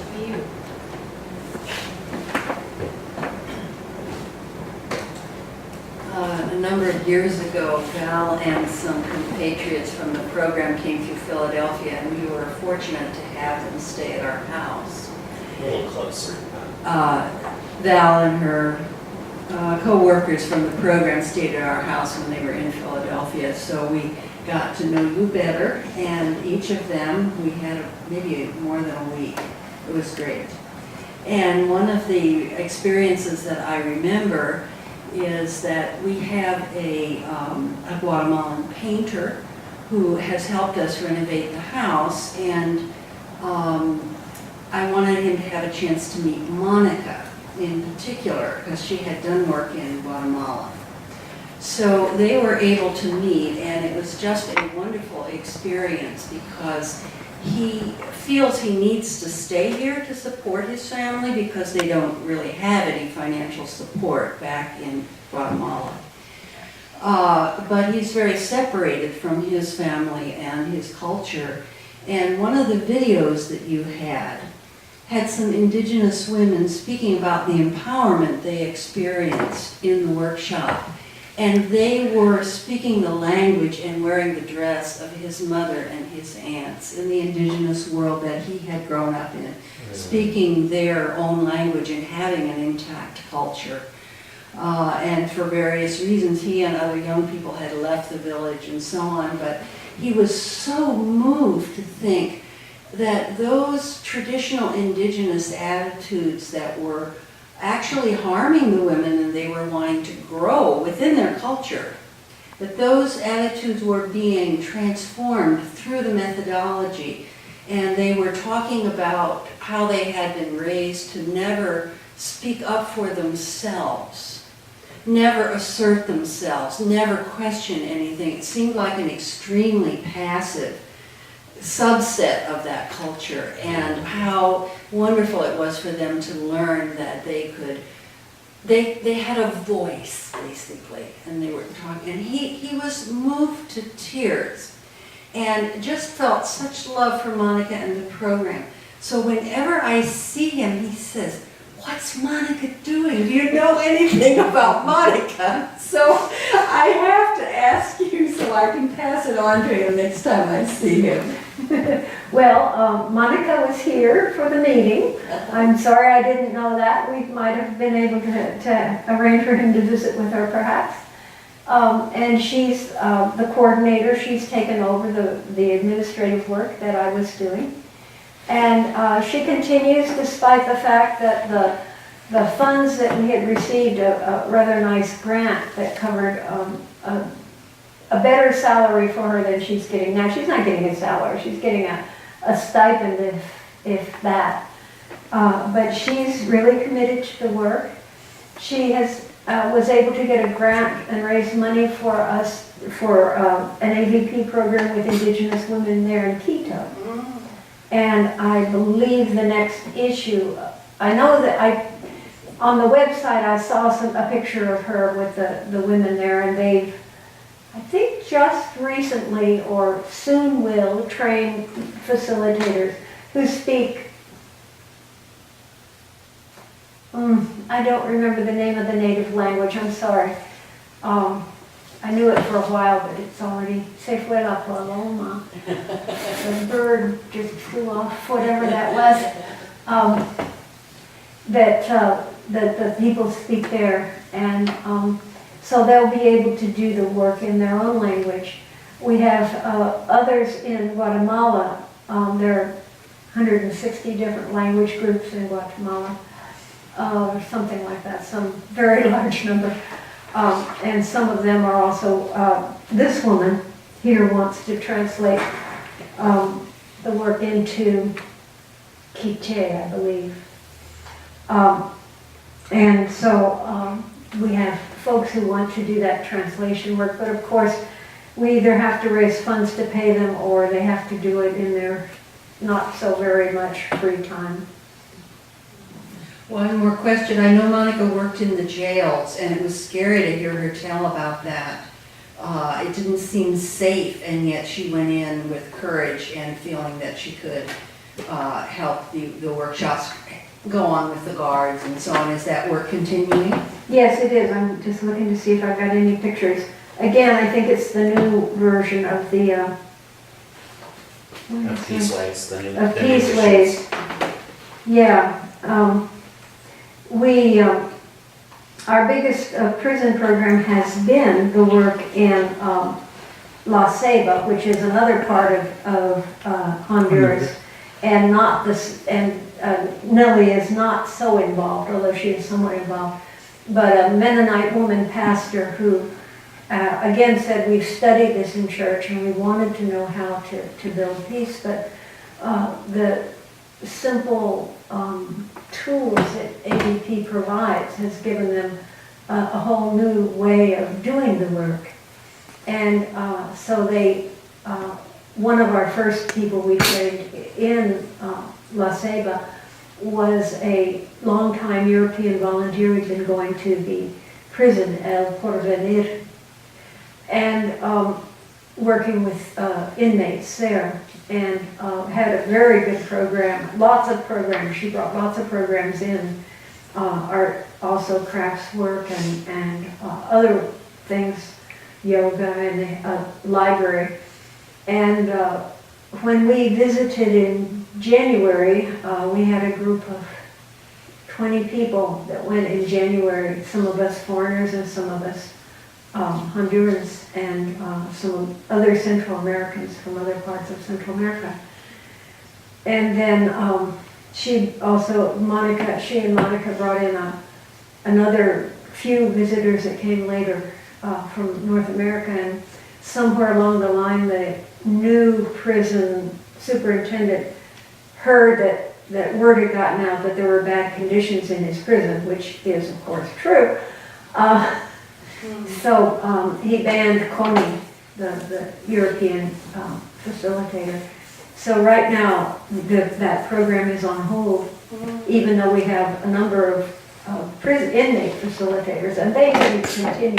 A number of years ago, Val and some compatriots from the program came through Philadelphia, and we were fortunate to have them stay at our house. A little closer. Val and her co-workers from the program stayed at our house when they were in Philadelphia, so we got to know you better, and each of them, we had maybe more than a week. It was great. And one of the experiences that I remember is that we have a Guatemalan painter who has helped us renovate the house, and I wanted him to have a chance to meet Monica in particular, because she had done work in Guatemala. So they were able to meet, and it was just a wonderful experience because he feels he needs to stay here to support his family because they don't really have any financial support back in Guatemala. But he's very separated from his family and his culture. And one of the videos that you had some indigenous women speaking about the empowerment they experienced in the workshop. And they were speaking the language and wearing the dress of his mother and his aunts in the indigenous world that he had grown up in, speaking their own language and having an intact culture. And for various reasons, he and other young people had left the village and so on, but he was so moved to think that those traditional indigenous attitudes that were actually harming the women and they were wanting to grow within their culture, that those attitudes were being transformed through the methodology. And they were talking about how they had been raised to never speak up for themselves, never assert themselves, never question anything. It seemed like an extremely passive subset of that culture, and how wonderful it was for them to learn that they had a voice, basically, and they were talking, and he was moved to tears and just felt such love for Monica and the program. So whenever I see him, he says, "What's Monica doing? Do you know anything about Monica?" So I have to ask you so I can pass it on to him next time I see him. Well, Monica was here for the meeting. I'm sorry I didn't know that. We might have been able to arrange for him to visit with her perhaps. And she's the coordinator. She's taken over the administrative work that I was doing. And she continues despite the fact that the funds that we had received, a rather nice grant that covered a better salary for her than she's getting now. She's not getting a salary, she's getting a stipend if that. But she's really committed to the work. She was able to get a grant and raise money for us for an AVP program with Indigenous women there in Quito. And I believe the next issue, I know that On the website, I saw a picture of her with the women there, and they've, I think just recently or soon will train facilitators who speak, I don't remember the name of the native language, I'm sorry. I knew it for a while, but it's already, se fue la paloma. The bird just flew off, whatever that was. The people speak there, and so they'll be able to do the work in their own language. We have others in Guatemala. There are 160 different language groups in Guatemala, or something like that, some very large number. And some of them are also, this woman here wants to translate the work into Quiche, I believe. And so we have folks who want to do that translation work, but of course we either have to raise funds to pay them or they have to do it in their not so very much free time. One more question. I know Monica worked in the jails, and it was scary to hear her tell about that. It didn't seem safe, and yet she went in with courage and feeling that she could help the workshops go on with the guards and so on. Is that work continuing? Yes, it is. I'm just looking to see if I've got any pictures. Again, I think it's the new version of the Peaceways, the new. of the new Peaceways. Yeah. Our biggest prison program has been the work in La Ceiba, which is another part of Honduras, and not this. And Nellie is not so involved, although she is somewhat involved. But a Mennonite woman pastor who, again, said we've studied this in church and we wanted to know how to build peace, but the simple tools that ABP provides has given them a whole new way of doing the work. And so they, one of our first people we trained in La Ceiba was a longtime European volunteer who'd been going to the prison, El Porvenir, and working with inmates there, and had a very good program, lots of programs. She brought lots of programs in, art, also crafts work and other things, yoga and a library. And when we visited in January, we had a group of 20 people that went in January, some of us foreigners and some of us Hondurans and some other Central Americans from other parts of Central America. And then she and Monica brought in another few visitors that came later from North America, and somewhere along the line the new prison superintendent heard that word had gotten out that there were bad conditions in his prison, which is of course true. So he banned Coney, the European facilitator. So right now that program is on hold, even though we have a number of prison inmate facilitators, and they may continue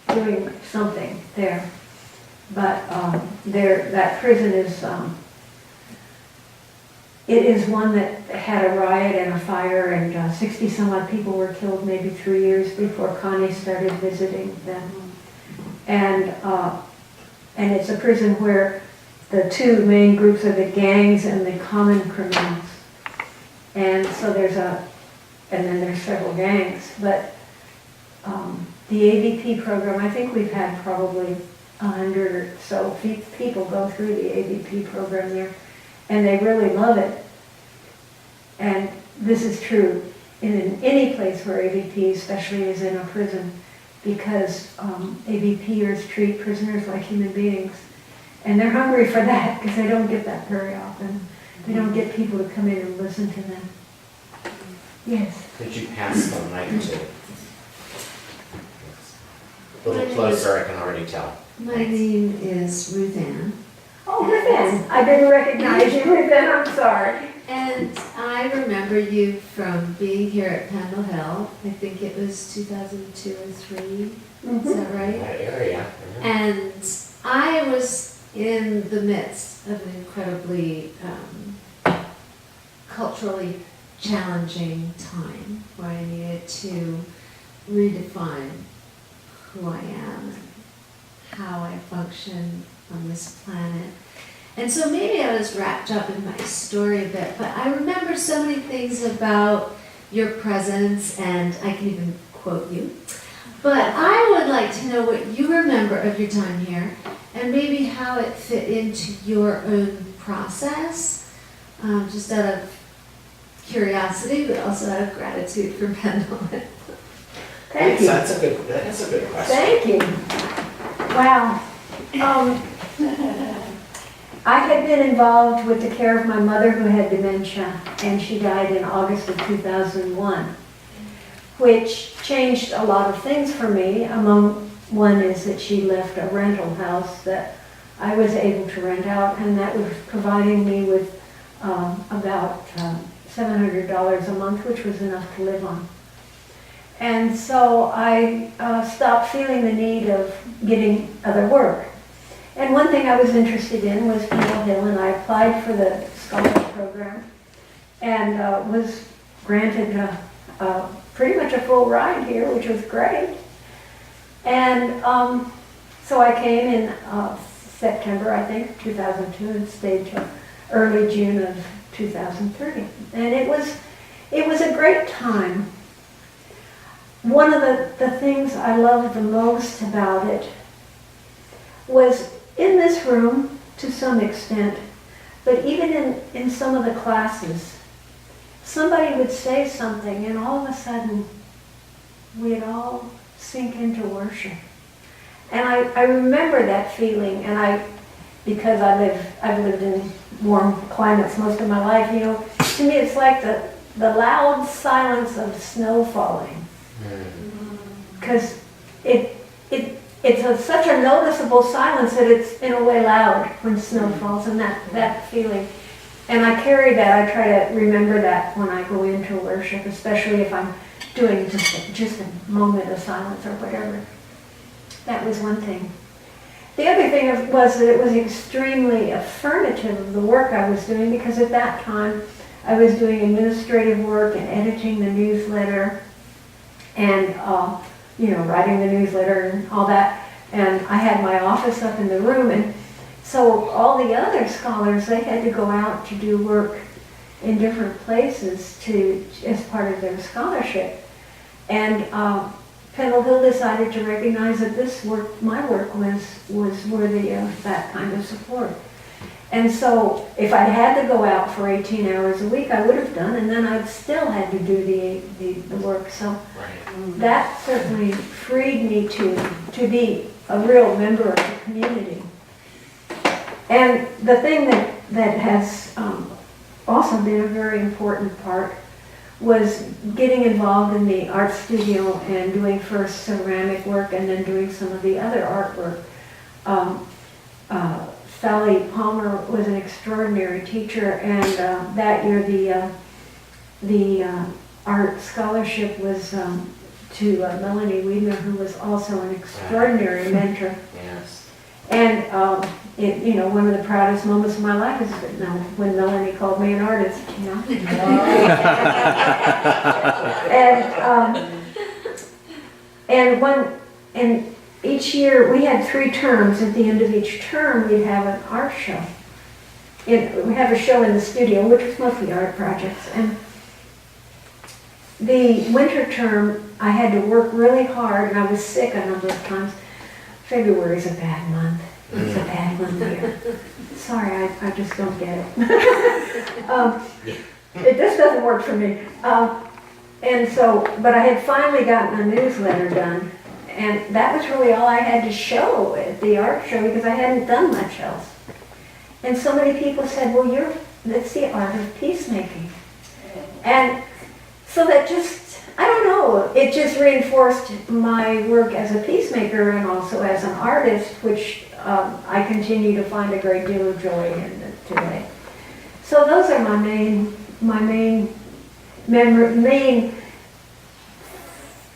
doing something there. But that prison is it is one that had a riot and a fire, and 60 some odd people were killed maybe 3 years before Connie started visiting them. And it's a prison where the two main groups are the gangs and the common criminals. And so and then there's several gangs. But the ABP program, I think we've had probably 100 or so people go through the ABP program there, and they really love it. And this is true in any place where ABP especially is in a prison, because ABPers treat prisoners like human beings. And they're hungry for that, because they don't get that very often. They don't get people to come in and listen to them. Yes? Could you pass the mic to? A little closer, I can already tell. My name is Ruth Ann. Oh, Oh, Griffin, I didn't recognize you, Griffin, I'm sorry. And I remember you from being here at Pendle Hill. I think it was 2002 or 3. Is that right? That area. And I was in the midst of an incredibly culturally challenging time where I needed to redefine who I am and how I function on this planet. And so maybe I was wrapped up in my story a bit, but I remember so many things about your presence, and I can even quote you. But I would like to know what you remember of your time here, and maybe how it fit into your own process, just out of curiosity, but also out of gratitude for Pendle. Thank you. That's a good question. Thank you. Wow. I had been involved with the care of my mother who had dementia, and she died in August of 2001, which changed a lot of things for me. Among one is that she left a rental house that I was able to rent out, and that was providing me with about $700 a month, which was enough to live on. And so I stopped feeling the need of getting other work. And one thing I was interested in was Pendle Hill, and I applied for the scholarship program and was granted pretty much a full ride here, which was great. And so I came in September, I think, 2002, and stayed till early June of 2003. And it was a great time. One of the things I loved the most about it was in this room, to some extent, but even in some of the classes, somebody would say something and all of a sudden we'd all sink into worship. And I remember that feeling, and because I've lived in warm climates most of my life, you know, to me it's like the loud silence of snow falling. Because it's such a noticeable silence that it's in a way loud when snow falls, and that feeling. And I carry that, I try to remember that when I go into worship, especially if I'm doing just a moment of silence or whatever. That was one thing. The other thing was that it was extremely affirmative of the work I was doing, because at that time I was doing administrative work and editing the newsletter and writing the newsletter and all that. And I had my office up in the room, and so all the other scholars, they had to go out to do work in different places as part of their scholarship. And Pendle Hill decided to recognize that my work was worthy of that kind of support. And so if I had to go out for 18 hours a week, I would have done, and then I'd still had to do the work. So that certainly freed me to be a real member of the community. And the thing that has also been a very important part was getting involved in the art studio and doing first ceramic work and then doing some of the other artwork. Sally Palmer was an extraordinary teacher, and that year the art scholarship was to Melanie Wiedner, who was also an extraordinary mentor. Yes. And one of the proudest moments of my life is when Melanie called me an artist. And each year we had 3 terms. At the end of each term, we'd have an art show. We have a show in the studio, which was mostly art projects. And the winter term, I had to work really hard, and I was sick a number of times. February's a bad month. It's a bad month here. Sorry, I just don't get it. It just doesn't work for me. But I had finally gotten a newsletter done, and that was really all I had to show at the art show, because I hadn't done much else. And so many people said, well, that's the art of peacemaking. And so that I don't know, it just reinforced my work as a peacemaker and also as an artist, which I continue to find a great deal of joy in it today. So those are my main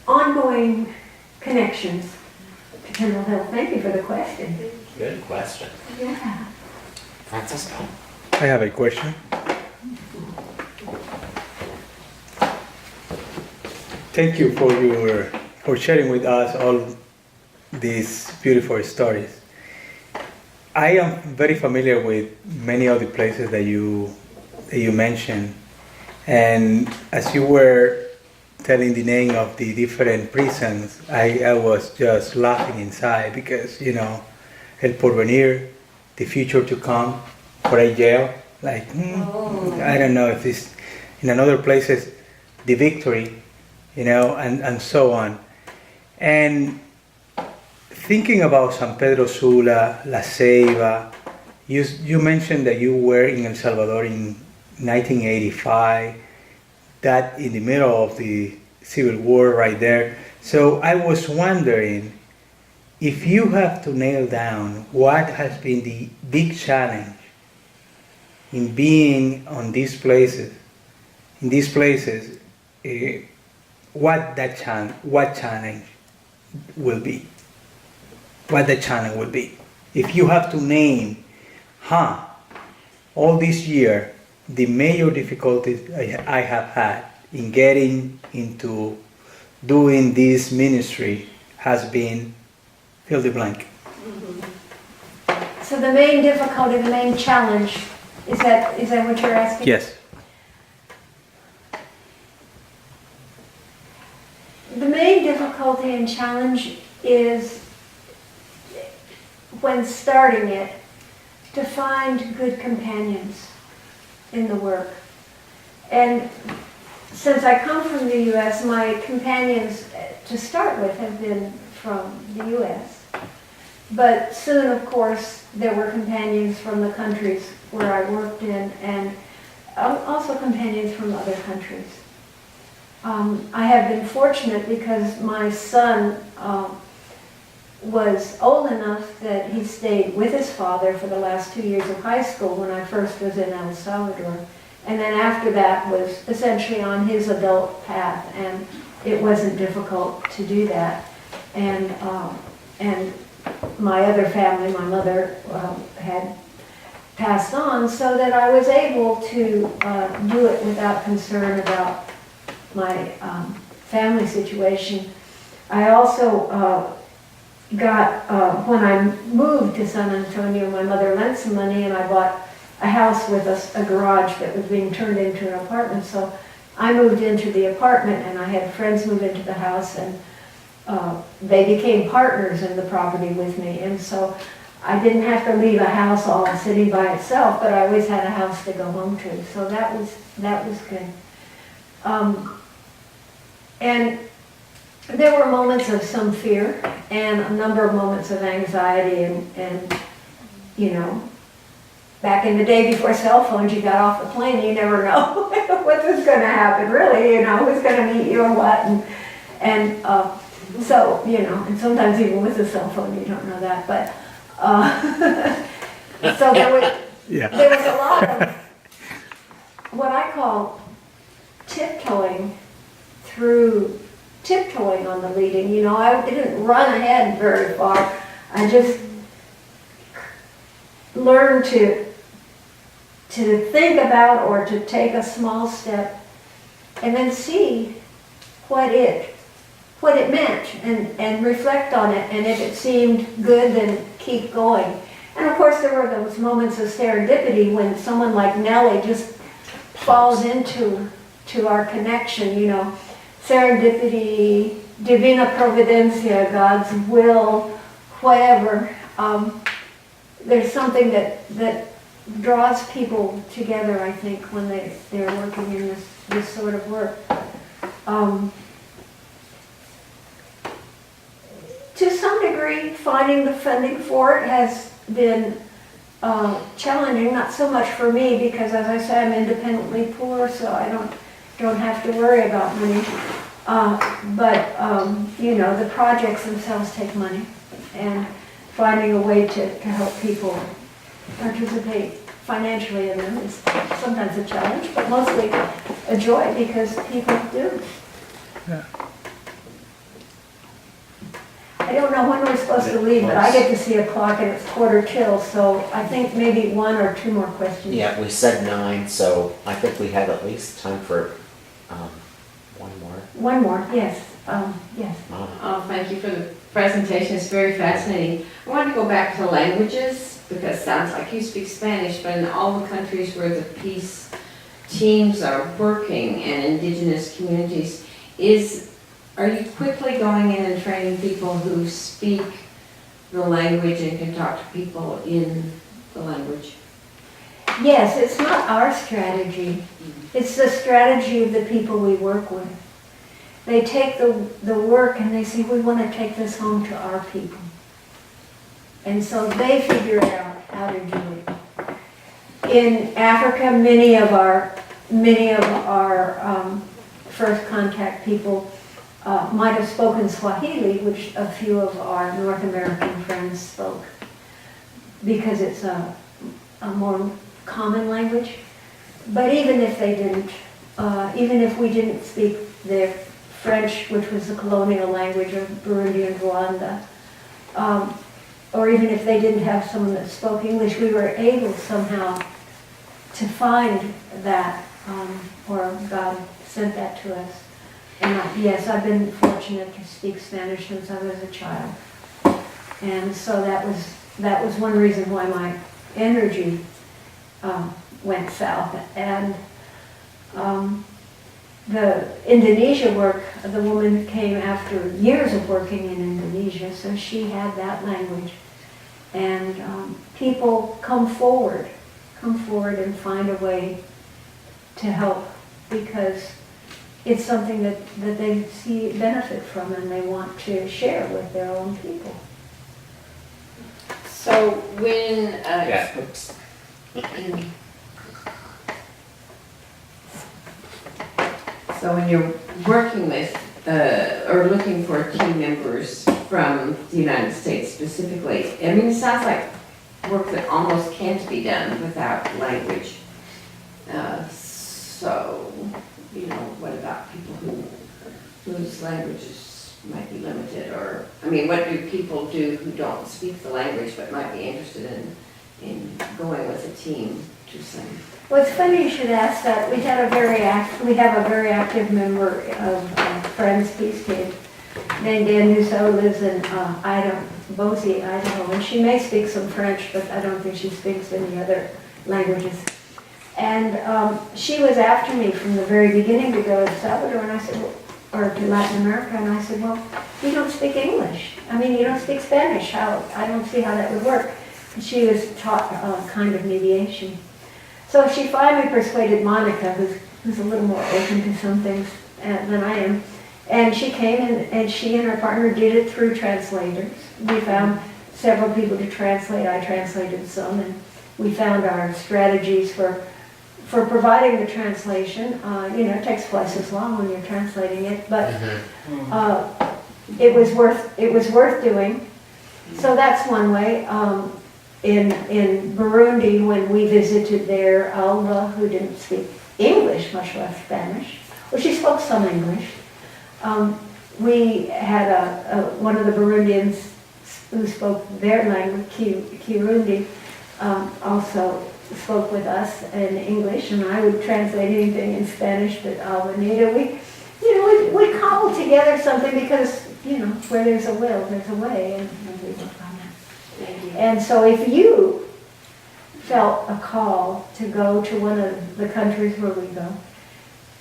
ongoing connections to Kendall Hill. Thank you for the question. Good question. Yeah. Francisco? I have a question. Thank you for sharing with us all these beautiful stories. I am very familiar with many of the places that you mentioned, and as you were telling the name of the different prisons, I was just laughing inside because, you know, El Porvenir, the future to come, for a jail, like, I don't know if it's in another places, the victory, you know, and so on. And thinking about San Pedro Sula, La Ceiba, you mentioned that you were in El Salvador in 1985, that in the middle of the Civil War right there. So I was wondering if you have to nail down what has been the big challenge in being on these places, what challenge will be. What the challenge will be. If you have to name, all this year, the major difficulties I have had in getting into doing this ministry has been, fill the blank. So the main difficulty, the main challenge, is that what you're asking? Yes. The main difficulty and challenge is, when starting it, to find good companions in the work. And since I come from the U.S., my companions to start with have been from the U.S. But soon, of course, there were companions from the countries where I worked in, and also companions from other countries. I have been fortunate because my son was old enough that he stayed with his father for the last 2 years of high school when I first was in El Salvador. And then after that was essentially on his adult path, and it wasn't difficult to do that. And my other family, my mother had passed on, so that I was able to do it without concern about my family situation. I also got, when I moved to San Antonio, my mother lent some money and I bought a house with a garage that was being turned into an apartment. So I moved into the apartment and I had friends move into the house, and they became partners in the property with me. And so I didn't have to leave a house all sitting by itself, but I always had a house to go home to. So that was good. And there were moments of some fear and a number of moments of anxiety, and you know, back in the day before cell phones, you got off the plane, you never know what was going to happen, really, you know, who's going to meet you or what, and so, you know, and sometimes even with a cell phone, you don't know that, but so there was a lot of what I call tiptoeing on the leading. You know, I didn't run ahead very far. I just learned to think about or to take a small step and then see what it meant and reflect on it, and if it seemed good, then keep going. And of course there were those moments of serendipity when someone like Nellie just falls into our connection, you know. Serendipity, divina providencia, God's will, whatever. There's something that draws people together, I think, when they're working in this sort of work. To some degree, finding the funding for it has been challenging, not so much for me, because as I say, I'm independently poor, so I don't have to worry about money. But you know, the projects themselves take money. And finding a way to help people participate financially in them is sometimes a challenge, but mostly a joy because people do. Yeah. I don't know when we're supposed to leave, but I get to see a clock and it's 1:45, so I think maybe one or two more questions. Yeah, we said 9, so I think we have at least time for one more. One more, yes, yes. Mona. Oh, thank you for the presentation, it's very fascinating. I want to go back to languages, because it sounds like you speak Spanish, but in all the countries where the peace teams are working and indigenous communities, are you quickly going in and training people who speak the language and can talk to people in the language? Yes, it's not our strategy. It's the strategy of the people we work with. They take the work and they say, we want to take this home to our people. And so they figure out how to do it. In Africa, many of our first contact people might have spoken Swahili, which a few of our North American friends spoke, because it's a more common language. But even if they didn't, even if we didn't speak their French, which was the colonial language of Burundi and Rwanda, or even if they didn't have someone that spoke English, we were able somehow to find that, or God sent that to us. And yes, I've been fortunate to speak Spanish since I was a child. And so that was one reason why my energy went south. And the Indonesia work, the woman came after years of working in Indonesia, so she had that language. And people come forward and find a way to help, because it's something that they see benefit from and they want to share with their own people. So when, Yeah, oops. so when you're working with, or looking for team members from the United States specifically, I mean, it sounds like work that almost can't be done without language. So, you know, what about people whose languages might be limited, or, I mean, what do people do who don't speak the language but might be interested in going with a team to some? Well, it's funny you should ask that. We have a very active member of Friends Peace Team named Dan Nusso, lives in Boise, Idaho, and she may speak some French, but I don't think she speaks any other languages. And she was after me from the very beginning to go to El Salvador, and I said, well, or to Latin America, and I said, well, you don't speak English. I mean, you don't speak Spanish. I don't see how that would work. And she was taught kind of mediation. So she finally persuaded Monica, who's a little more open to some things than I am. And she came and she and her partner did it through translators. We found several people to translate. I translated some, and we found our strategies for providing the translation. It takes twice as long when you're translating it, but it was worth doing. So that's one way. In Burundi, when we visited there, Alma, who didn't speak English, much less Spanish, well, she spoke some English. We had one of the Burundians who spoke their language, Kirundi, also spoke with us in English, and I would translate anything in Spanish that Alma needed. We cobbled together something, because, where there's a will, there's a way, and we work on that. Thank you. And so if you felt a call to go to one of the countries where we go,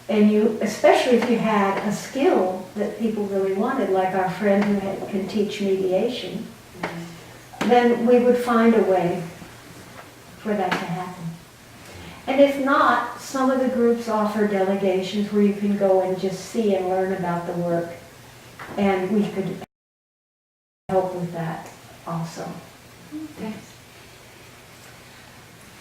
and especially if you had a skill that people really wanted, like our friend who can teach mediation, then we would find a way for that to happen. And if not, some of the groups offer delegations where you can go and just see and learn about the work, and we could help with that also. Okay.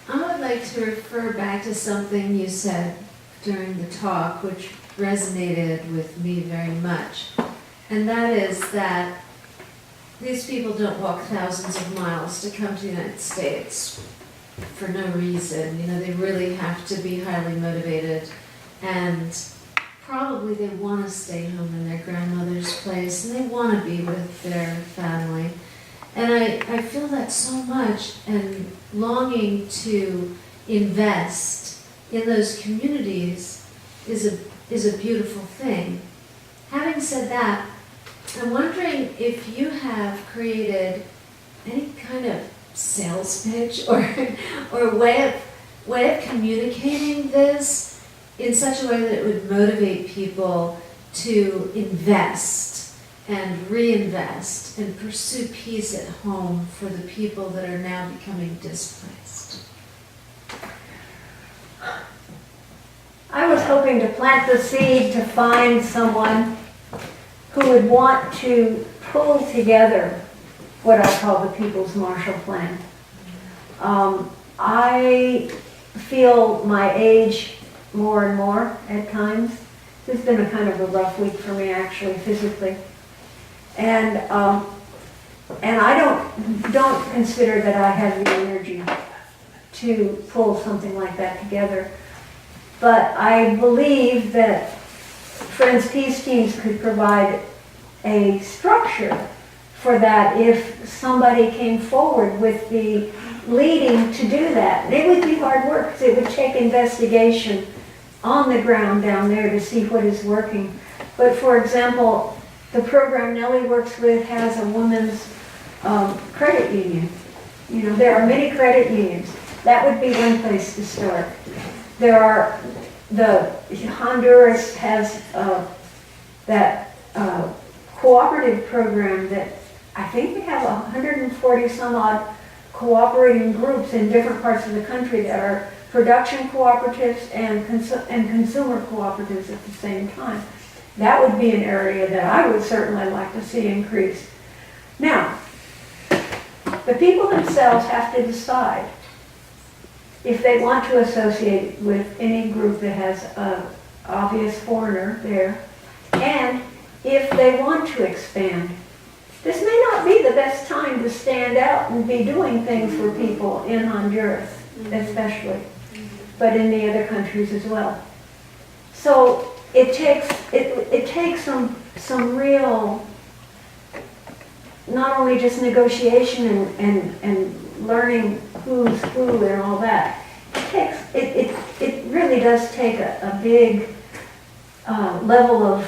I would like to refer back to something you said during the talk, which resonated with me very much. And that is that these people don't walk thousands of miles to come to the United States for no reason. You know, they really have to be highly motivated, and probably they want to stay home in their grandmother's place, and they want to be with their family. And I feel that so much, and longing to invest in those communities is a beautiful thing. Having said that, I'm wondering if you have created any kind of sales pitch or way of communicating this in such a way that it would motivate people to invest and reinvest and pursue peace at home for the people that are now becoming displaced. I was hoping to plant the seed to find someone who would want to pull together what I call the People's Marshall Plan. I feel my age more and more at times. This has been a kind of a rough week for me, actually, physically. And I don't consider that I have the energy to pull something like that together. But I believe that Friends Peace Teams could provide a structure for that if somebody came forward with the leading to do that. It would be hard work because it would take investigation on the ground down there to see what is working. But for example, the program Nellie works with has a women's credit union. You know, there are many credit unions. That would be one place to start. There are, Honduras has that cooperative program that I think we have 140 some odd cooperating groups in different parts of the country that are production cooperatives and consumer cooperatives at the same time. That would be an area that I would certainly like to see increased. Now, the people themselves have to decide if they want to associate with any group that has an obvious foreigner there, and if they want to expand. This may not be the best time to stand out and be doing things for people in Honduras, especially, but in the other countries as well. So it takes some real, not only just negotiation and learning who's who and all that. It really does take a big level of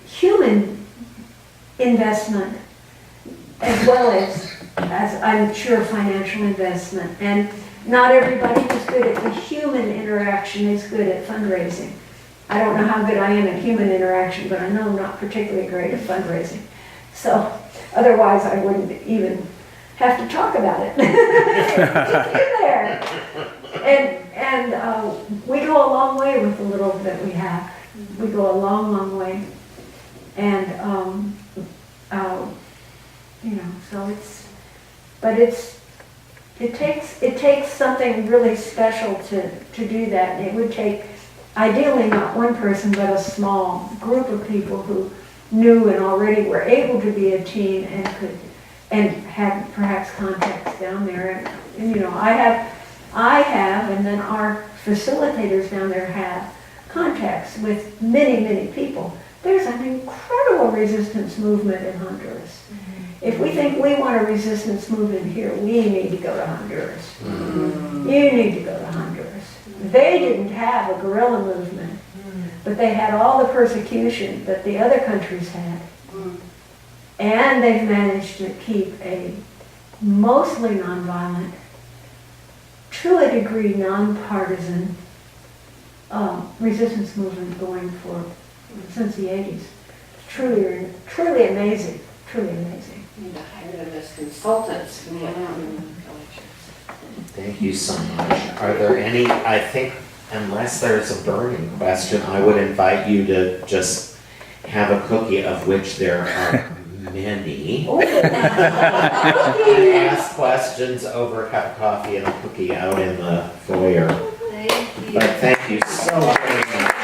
human investment as well as I'm sure financial investment. And not everybody who's good at the human interaction is good at fundraising. I don't know how good I am at human interaction, but I know I'm not particularly great at fundraising. So otherwise I wouldn't even have to talk about it. It's there. And we go a long way with the little that we have. We go a long, long way. And you know, so it takes something really special to do that. And it would take, ideally, not one person, but a small group of people who knew and already were able to be a team and had perhaps contacts down there. And you know, I have, and then our facilitators down there have contacts with many, many people. There's an incredible resistance movement in Honduras. If we think we want a resistance movement here, we need to go to Honduras. You need to go to Honduras. They didn't have a guerrilla movement, but they had all the persecution that the other countries had. And they've managed to keep a mostly nonviolent, to a degree nonpartisan resistance movement going for since the 80s. Truly amazing. Truly amazing. And to hire them as consultants. Thank you so much. Are there any, I think, unless there's a burning question, I would invite you to just have a cookie, of which there are many. Ask questions over a cup of coffee and a cookie out in the foyer. Thank you. But thank you so very much.